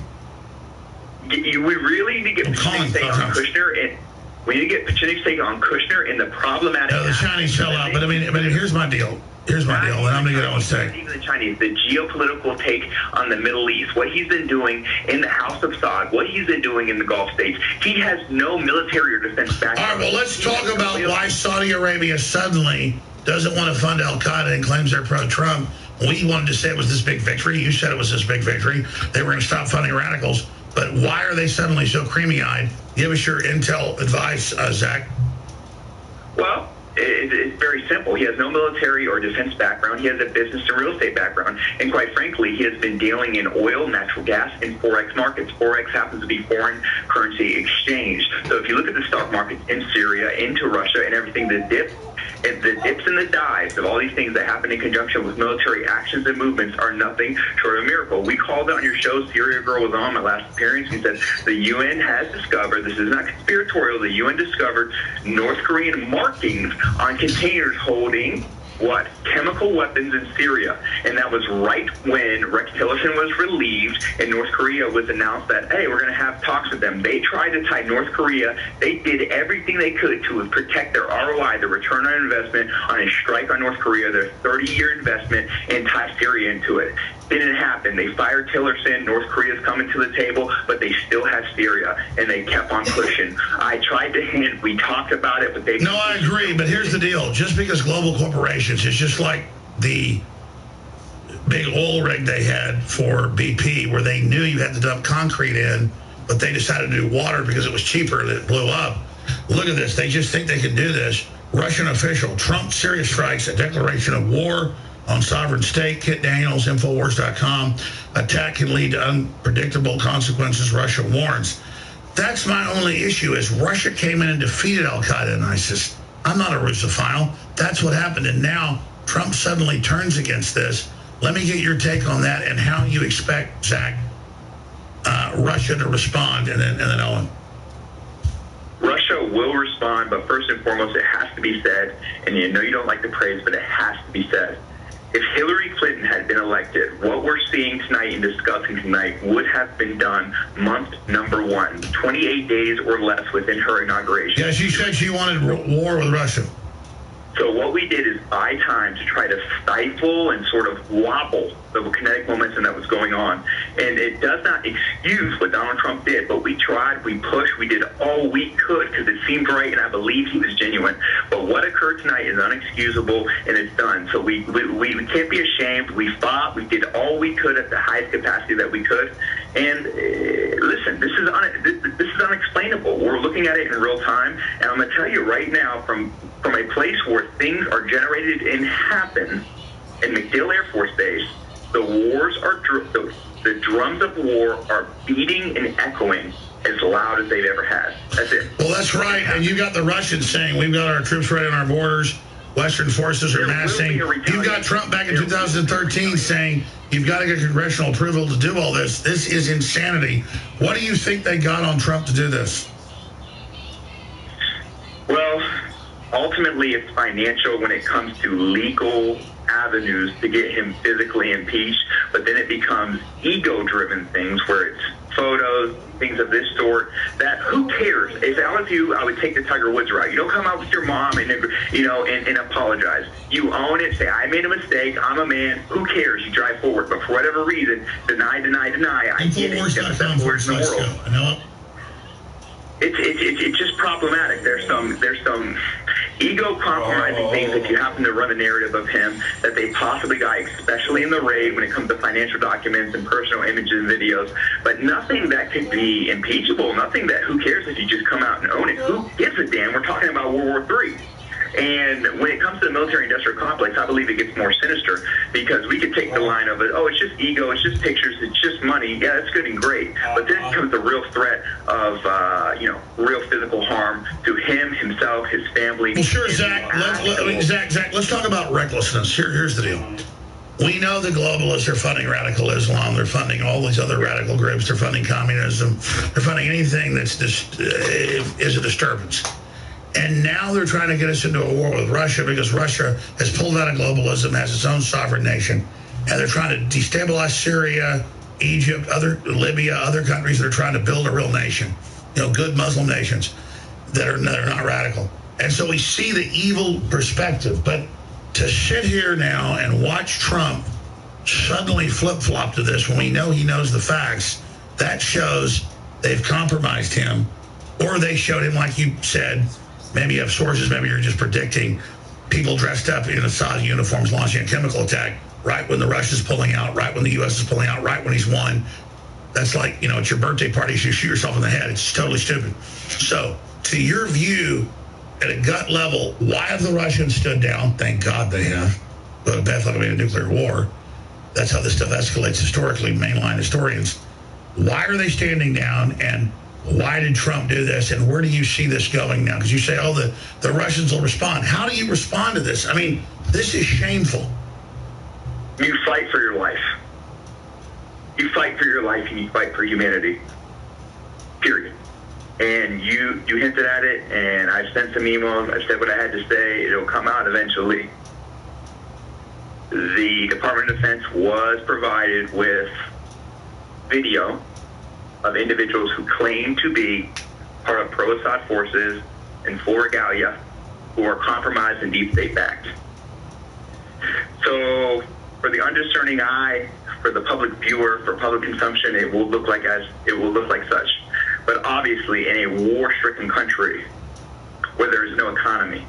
We really need to get Pachinik's take on Kushner, and we need to get Pachinik's take on Kushner and the problematic... The Chinese fell out, but I mean, here's my deal. Here's my deal, and I'm going to get on his take. Even the Chinese, the geopolitical take on the Middle East, what he's been doing in the House of Saud, what he's been doing in the Gulf states. He has no military or defense background. All right, well, let's talk about why Saudi Arabia suddenly doesn't want to fund Al-Qaeda and claims they're pro-Trump. We wanted to say it was this big victory. You said it was this big victory. They were going to stop funding radicals. But why are they suddenly so creamy-eyed? Give us your intel advice, Zach. Well, it's very simple. He has no military or defense background. He has a business and real estate background. And quite frankly, he has been dealing in oil, natural gas, and Forex markets. Forex happens to be foreign currency exchange. So if you look at the stock markets in Syria, into Russia, and everything, the dips and the dives of all these things that happen in conjunction with military actions and movements are nothing short of a miracle. We called it on your show. Syria Girl was on my last appearance. He said the UN has discovered, this is not conspiratorial, the UN discovered North Korean markings on containers holding what? Chemical weapons in Syria. And that was right when Rex Tillerson was relieved and North Korea was announced that, hey, we're going to have talks with them. They tried to tie North Korea. They did everything they could to protect their ROI, their return on investment, on a strike on North Korea, their 30-year investment, and tie Syria into it. Didn't happen. They fired Tillerson. North Korea's coming to the table, but they still have Syria, and they kept on pushing. I tried to hint. We talked about it, but they... No, I agree, but here's the deal. Just because global corporations, it's just like the big oil rig they had for BP, where they knew you had to dump concrete in, but they decided to do water because it was cheaper and it blew up. Look at this. They just think they can do this. Russian official, Trump serious strikes, a declaration of war on sovereign state. Kit Daniels, Infowars.com. Attack can lead to unpredictable consequences, Russia warns. That's my only issue, is Russia came in and defeated Al-Qaeda and ISIS. I'm not a Russophile. That's what happened, and now Trump suddenly turns against this. Let me get your take on that and how you expect, Zach, Russia to respond, and then Owen. Russia will respond, but first and foremost, it has to be said, and you know you don't like the praise, but it has to be said. If Hillary Clinton had been elected, what we're seeing tonight and discussing tonight would have been done month number 1, 28 days or less within her inauguration. Yeah, she said she wanted war with Russia. So what we did is buy time to try to stifle and sort of wobble the kinetic momentum that was going on. And it does not excuse what Donald Trump did, but we tried, we pushed, we did all we could because it seemed right and I believed he was genuine. But what occurred tonight is unexcusable and it's done. So we can't be ashamed. We fought, we did all we could at the highest capacity that we could. And listen, this is unexplainable. We're looking at it in real time. And I'm going to tell you right now from a place where things are generated and happen in MacDill Air Force Base, the wars are the drums of war are beating and echoing as loud as they've ever had. That's it. Well, that's right. And you got the Russians saying we've got our troops right on our borders. Western forces are massing. You've got Trump back in 2013 saying you've got to get congressional approval to do all this. This is insanity. What do you think they got on Trump to do this? Well, ultimately, it's financial when it comes to legal avenues to get him physically impeached, but then it becomes ego-driven things where it's photos, things of this sort, that who cares? If I was you, I would take the Tiger Woods route. You don't come out with your mom and apologize. You own it, say, I made a mistake, I'm a man, who cares? You drive forward. But for whatever reason, deny, I get it. You've got the best words in the world. It's just problematic. There's some ego compromising things if you happen to run a narrative of him that they possibly got, especially in the raid when it comes to financial documents and personal images and videos, but nothing that could be impeachable, nothing that who cares if you just come out and own it. Who gives a damn? We're talking about World War III. And when it comes to the military-industrial complex, I believe it gets more sinister because we could take the line of it, oh, it's just ego, it's just pictures, it's just money. Yeah, that's good and great. But then comes the real threat of, real physical harm to him, himself, his family. Well, sure, Zach. Zach, let's talk about recklessness. Here's the deal. We know the globalists are funding radical Islam. They're funding all these other radical groups. They're funding communism. They're funding anything that's is a disturbance. And now they're trying to get us into a war with Russia because Russia has pulled out of globalism, has its own sovereign nation. And they're trying to destabilize Syria, Egypt, Libya, other countries that are trying to build a real nation. Good Muslim nations that are not radical. And so we see the evil perspective. But to sit here now and watch Trump suddenly flip-flop to this when we know he knows the facts, that shows they've compromised him. Or they showed him, like you said, maybe you have sources, maybe you're just predicting people dressed up in Assad uniforms launching a chemical attack right when the Russia's pulling out, right when the U.S. is pulling out, right when he's won. That's like, it's your birthday party, you shoot yourself in the head. It's totally stupid. So, to your view, at a gut level, why have the Russians stood down? Thank God they have. But bad luck, a nuclear war. That's how this stuff escalates historically, mainline historians. Why are they standing down, and why did Trump do this, and where do you see this going now? Because you say, oh, the Russians will respond. How do you respond to this? I mean, this is shameful. You fight for your life. You fight for your life, and you fight for humanity. Period. And you hinted at it, and I've sent some emails. I've said what I had to say. It'll come out eventually. The Department of Defense was provided with video of individuals who claim to be part of pro-Assad forces in full regalia who are compromised and deep state backed. So for the undiscerning eye, for the public viewer, for public consumption, it will look like such. But obviously in a war-stricken country where there is no economy,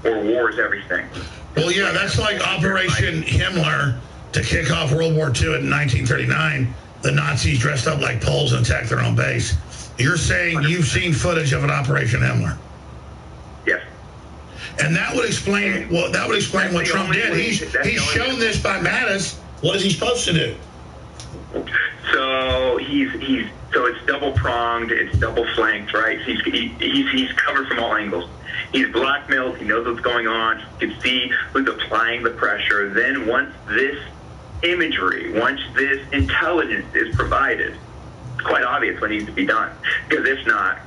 or war is everything. Well, yeah, that's like Operation Himmler to kick off World War II in 1939. The Nazis dressed up like Poles and attacked their own base. You're saying you've seen footage of an Operation Himmler? Yes. And that would explain what Trump did. He's shown this by Mattis. What is he supposed to do? So so it's double pronged, it's double flanked, right? He's covered from all angles. He's blackmailed. He knows what's going on. You can see who's applying the pressure. Then once this imagery, once this intelligence is provided, it's quite obvious what needs to be done. Because if not,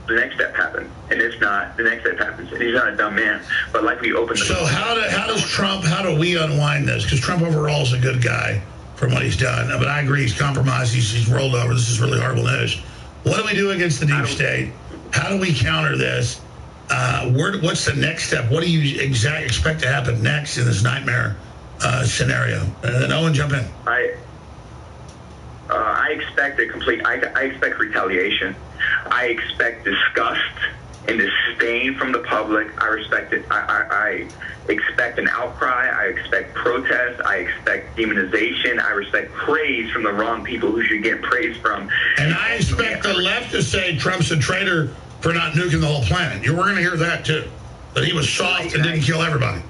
the next step happens. And if not, the next step happens. And he's not a dumb man. But like we opened the... So how do we unwind this? Because Trump overall is a good guy from what he's done. But I agree, he's compromised. He's rolled over. This is really horrible news. What do we do against the deep state? How do we counter this? What's the next step? What do you expect to happen next in this nightmare scenario? And then Owen, jump in. I expect a complete... I expect retaliation. I expect disgust and disdain from the public. I respect it. I expect an outcry. I expect protest. I expect demonization. I respect praise from the wrong people who should get praise from. And I expect the left to say Trump's a traitor for not nuking the whole planet. We're going to hear that too. That he was soft and didn't kill everybody.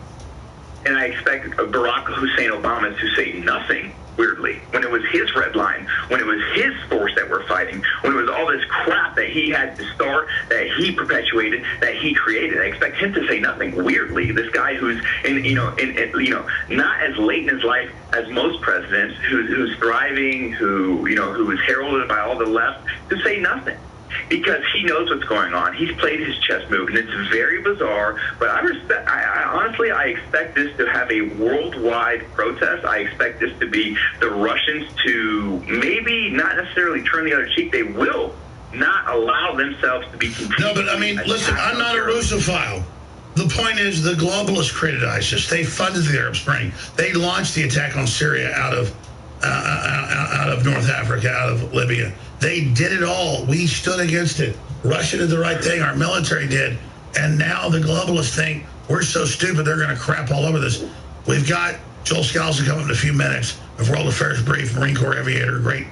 And I expect Barack Hussein Obama to say nothing, weirdly, when it was his red line, when it was his force that we're fighting, when it was all this crap that he had to start, that he perpetuated, that he created. I expect him to say nothing, weirdly. This guy who's not as late in his life as most presidents, who's thriving, who is heralded by all the left, to say nothing. Because he knows what's going on. He's played his chess move, and it's very bizarre. But honestly, I expect this to have a worldwide protest. I expect this to be the Russians to maybe not necessarily turn the other cheek. They will not allow themselves to be continued. No, but I mean, listen, I'm not a Russophile. The point is, the globalists created ISIS. They funded the Arab Spring. They launched the attack on Syria out of North Africa, out of Libya. They did it all. We stood against it. Russia did the right thing. Our military did. And now the globalists think we're so stupid they're going to crap all over this. We've got Joel Skousen coming in a few minutes of World Affairs Brief, Marine Corps aviator, great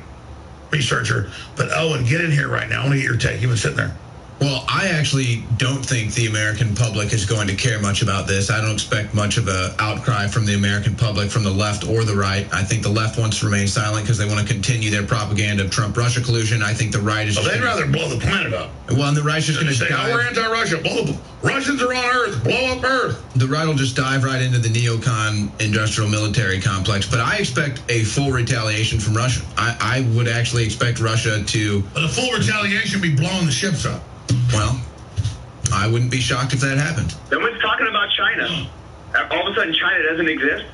researcher. But Owen, get in here right now. I want to get your take. You've been sitting there. Well, I actually don't think the American public is going to care much about this. I don't expect much of an outcry from the American public, from the left or the right. I think the left wants to remain silent because they want to continue their propaganda of Trump-Russia collusion. I think the right is... Well, they'd rather blow the planet up. Well, and the right's just going to say, oh, we're anti-Russia. Russians are on Earth. Blow up Earth. The right will just dive right into the neocon industrial military complex. But I expect a full retaliation from Russia. I would actually expect Russia to... But a full retaliation would be blowing the ships up. Well, I wouldn't be shocked if that happened. Someone's talking about China. All of a sudden, China doesn't exist?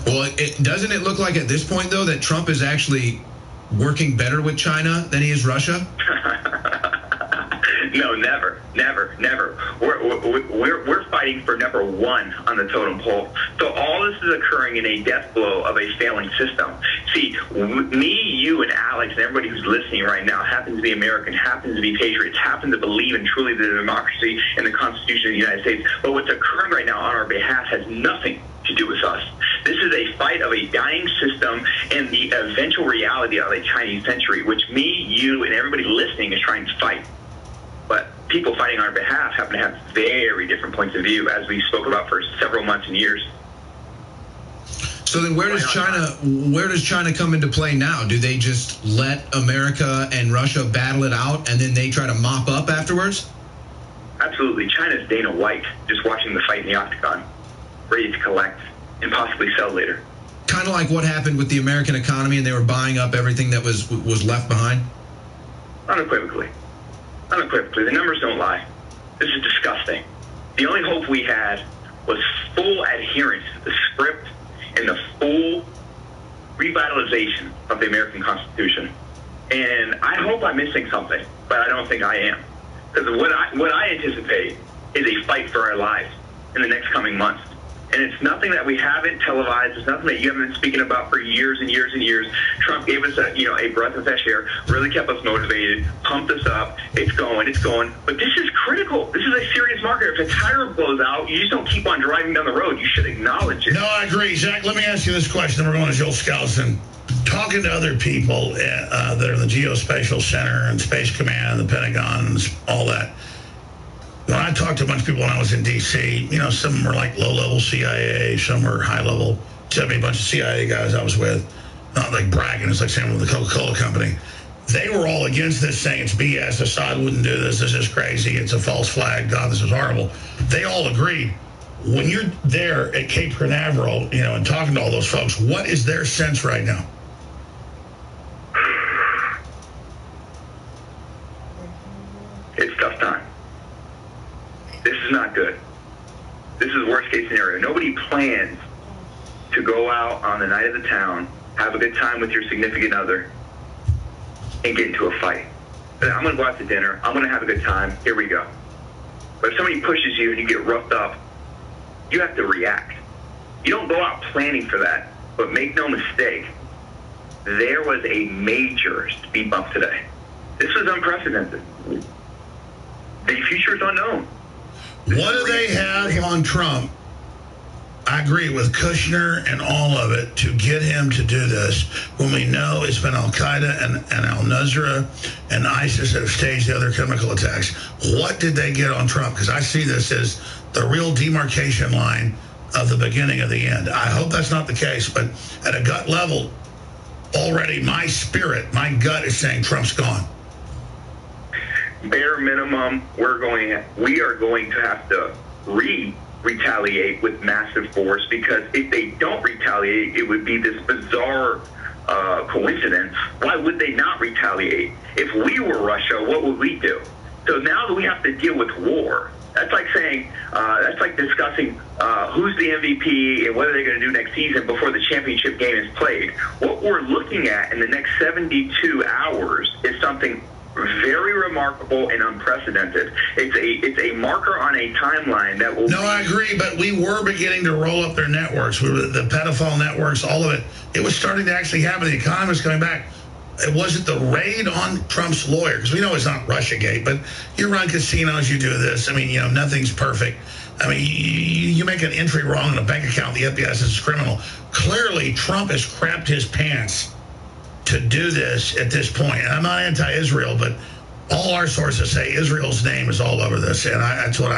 Well, doesn't it look like at this point, though, that Trump is actually working better with China than he is Russia? No, never. We're fighting for number one on the totem pole. So all this is occurring in a death blow of a failing system. See, me, you, and Alex, and everybody who's listening right now happens to be American, happens to be patriots, happens to believe in truly the democracy and the Constitution of the United States. But what's occurring right now on our behalf has nothing to do with us. This is a fight of a dying system and the eventual reality of a Chinese century, which me, you, and everybody listening is trying to fight. But people fighting on our behalf happen to have very different points of view, as we spoke about for several months and years. So then where does China come into play now? Do they just let America and Russia battle it out and then they try to mop up afterwards? Absolutely. China's Dana White, just watching the fight in the octagon, ready to collect and possibly sell later. Kind of like what happened with the American economy and they were buying up everything that was left behind? Unequivocally. The numbers don't lie. This is disgusting. The only hope we had was full adherence to the script and the full revitalization of the American Constitution. And I hope I'm missing something, but I don't think I am. Because what I anticipate is a fight for our lives in the next coming months. And it's nothing that we haven't televised. It's nothing that you haven't been speaking about for years and years and years. Trump gave us a breath of fresh air, really kept us motivated, pumped us up. It's going. But this is critical. This is a serious market. If a tire blows out, you just don't keep on driving down the road. You should acknowledge it. No, I agree. Zach, let me ask you this question. We're going to Joel Skousen. Talking to other people that are in the Geospatial Center and Space Command, the Pentagon, and all that. When I talked to a bunch of people when I was in D.C., some of them were like low-level CIA, some were high-level, a bunch of CIA guys I was with, not like bragging, it's like saying with the Coca-Cola company. They were all against this, saying it's BS, Assad wouldn't do this is crazy, it's a false flag, God, this is horrible. They all agreed. When you're there at Cape Canaveral, and talking to all those folks, what is their sense right now? It's tough time. This is not good. This is worst case scenario. Nobody plans to go out on the night of the town, have a good time with your significant other, and get into a fight. I'm going to go out to dinner. I'm going to have a good time. Here we go. But if somebody pushes you and you get roughed up, you have to react. You don't go out planning for that. But make no mistake, there was a major speed bump today. This was unprecedented. The future is unknown. What do they have on Trump? I agree with Kushner and all of it to get him to do this when we know it's been Al-Qaeda and Al-Nusra and ISIS that have staged the other chemical attacks. What did they get on Trump? Because I see this as the real demarcation line of the beginning of the end. I hope that's not the case, but at a gut level, already my spirit, my gut is saying Trump's gone. Bare minimum, we are going to have to retaliate with massive force, because if they don't retaliate, it would be this bizarre coincidence. Why would they not retaliate? If we were Russia, what would we do? So now that we have to deal with war, that's like saying, that's like discussing who's the MVP and what are they going to do next season before the championship game is played. What we're looking at in the next 72 hours is something very remarkable and unprecedented. It's a marker on a timeline that will... No, I agree, but we were beginning to roll up their networks. The pedophile networks, all of it. It was starting to actually happen. The economy was coming back. It wasn't the raid on Trump's lawyer, because we know it's not Russiagate, but you run casinos, you do this. I mean, you know, nothing's perfect. I mean, you make an entry wrong in a bank account, the FBI says it's criminal. Clearly, Trump has crapped his pants to do this at this point. And I'm not anti-Israel, but all our sources say Israel's name is all over this, and that's what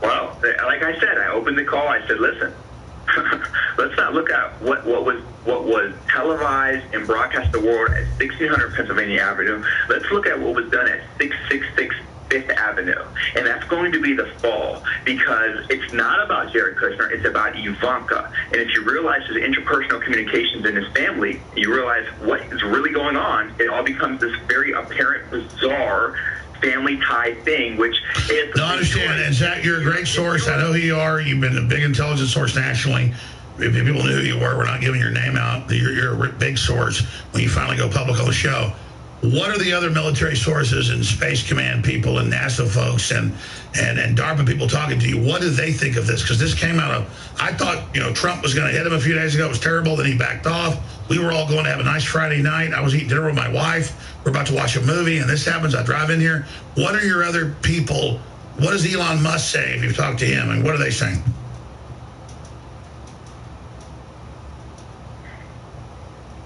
Well, like I said, I opened the call. I said, listen, let's not look at what was televised and broadcast the world at 1600 Pennsylvania Avenue. Let's look at what was done at 666 Fifth Avenue, and that's going to be the fall, because it's not about Jared Kushner, it's about Ivanka. And if you realize there's interpersonal communications in his family, you realize what is really going on, it all becomes this very apparent, bizarre family tie thing, which is... No, I understand. And Zach, you're a great source. I know who you are. You've been a big intelligence source nationally. If people knew who you were, we're not giving your name out. You're a big source when you finally go public on the show. What are the other military sources and Space Command people and NASA folks and DARPA people talking to you? What do they think of this? Because this came out of, I thought, you know, Trump was going to hit him a few days ago. It was terrible. Then he backed off. We were all going to have a nice Friday night. I was eating dinner with my wife. We're about to watch a movie, and this happens. I drive in here. What are your other people? What does Elon Musk say if you've talked to him? And what are they saying?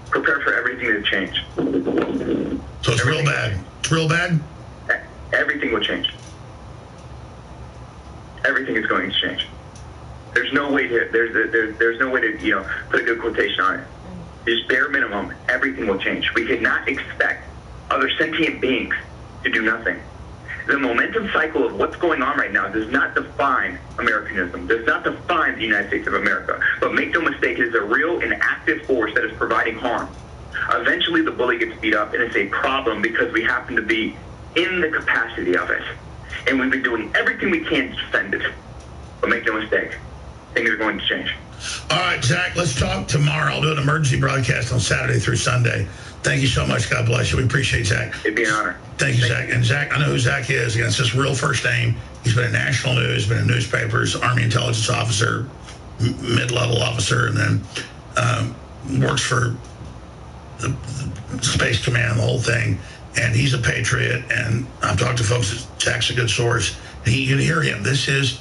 Prepare for everything to change. So it's real bad. It's real bad? Everything will change. Everything is going to change. There's no way to there's no way to put a good quotation on it. Just bare minimum, everything will change. We cannot expect other sentient beings to do nothing. The momentum cycle of what's going on right now does not define Americanism, does not define the United States of America. But make no mistake, it is a real and active force that is providing harm. Eventually the bully gets beat up, and it's a problem because we happen to be in the capacity of it. And we've been doing everything we can to defend it. But make no mistake, things are going to change. All right, Zach, let's talk tomorrow. I'll do an emergency broadcast on Saturday through Sunday. Thank you so much. God bless you. We appreciate Zach. It'd be an honor. Thank you, Zach. And Zach, I know who Zach is. Again, it's his real first name. He's been in national news, been in newspapers, Army intelligence officer, mid-level officer, and then works for the Space Command, the whole thing. And he's a patriot. And I've talked to folks. Zach's a good source. And you can hear him. This is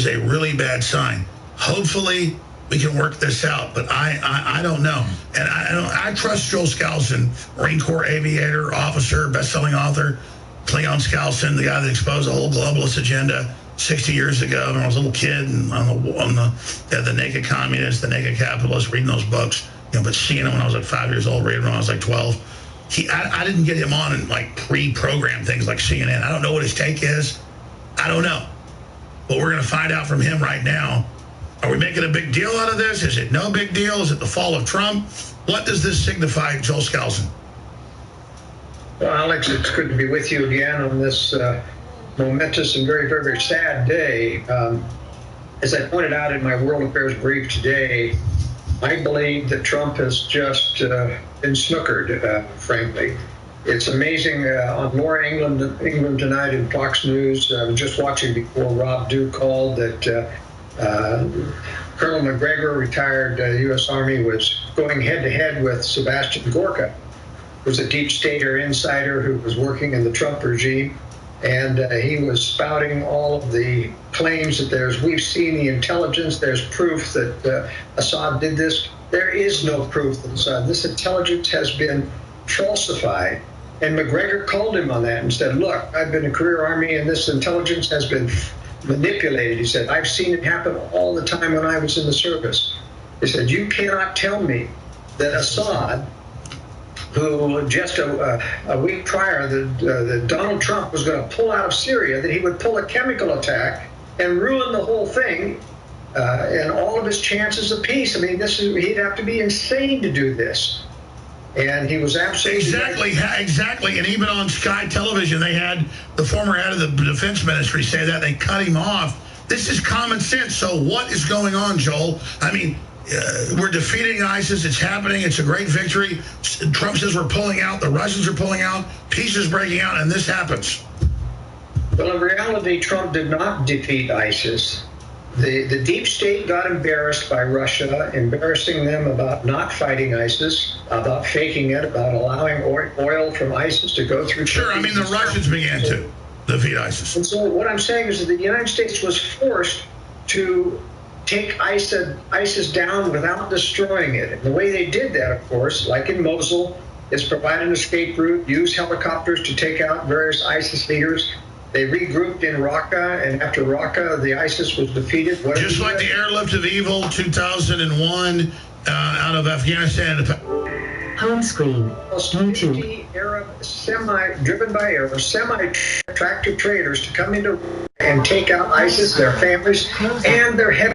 a really bad sign. Hopefully we can work this out, but I don't know. And I trust Joel Skousen, Marine Corps aviator, officer, best-selling author, Cleon Skousen, the guy that exposed the whole globalist agenda 60 years ago when I was a little kid and on the naked communist, the naked capitalist, reading those books, but seeing them when I was like 5 years old, reading when I was like 12. I didn't get him on and like pre-program things like CNN. I don't know what his take is. I don't know. But we're going to find out from him right now. Are we making a big deal out of this? Is it no big deal? Is it the fall of Trump? What does this signify, Joel Skousen? Well, Alex, it's good to be with you again on this momentous and very, very, very sad day. As I pointed out in my World Affairs brief today, I believe that Trump has just been snookered, frankly. It's amazing. On Laura England tonight in Fox News, I was just watching before Rob Dew called that Colonel McGregor, retired U.S. Army, was going head-to-head with Sebastian Gorka, who was a deep stater insider who was working in the Trump regime. And he was spouting all of the claims that we've seen the intelligence, there's proof that Assad did this. There is no proof that Assad, this intelligence has been falsified. And McGregor called him on that and said, look, I've been in career Army and this intelligence has been manipulated. He said, I've seen it happen all the time when I was in the service. He said, you cannot tell me that Assad, who just a week prior that Donald Trump was going to pull out of Syria, that he would pull a chemical attack and ruin the whole thing and all of his chances of peace. I mean, he'd have to be insane to do this. And he was absolutely exactly. And even on Sky Television, they had the former head of the defense ministry say that they cut him off. This is common sense. So what is going on, Joel? I mean, we're defeating ISIS. It's happening. It's a great victory. Trump says we're pulling out. The Russians are pulling out. Peace is breaking out, and this happens. Well, in reality, Trump did not defeat ISIS. The deep state got embarrassed by Russia, embarrassing them about not fighting ISIS, about faking it, about allowing oil from ISIS to go through. Sure, I mean, the Russians began to defeat ISIS. And so what I'm saying is that the United States was forced to take ISIS down without destroying it. And the way they did that, of course, like in Mosul, is provide an escape route, use helicopters to take out various ISIS leaders. They regrouped in Raqqa, and after Raqqa, the ISIS was defeated. Just like the airlift of evil 2001 out of Afghanistan. Home screen. Arab driven by Arabs, semi-tractor traders to come into and take out ISIS, their families, and their head.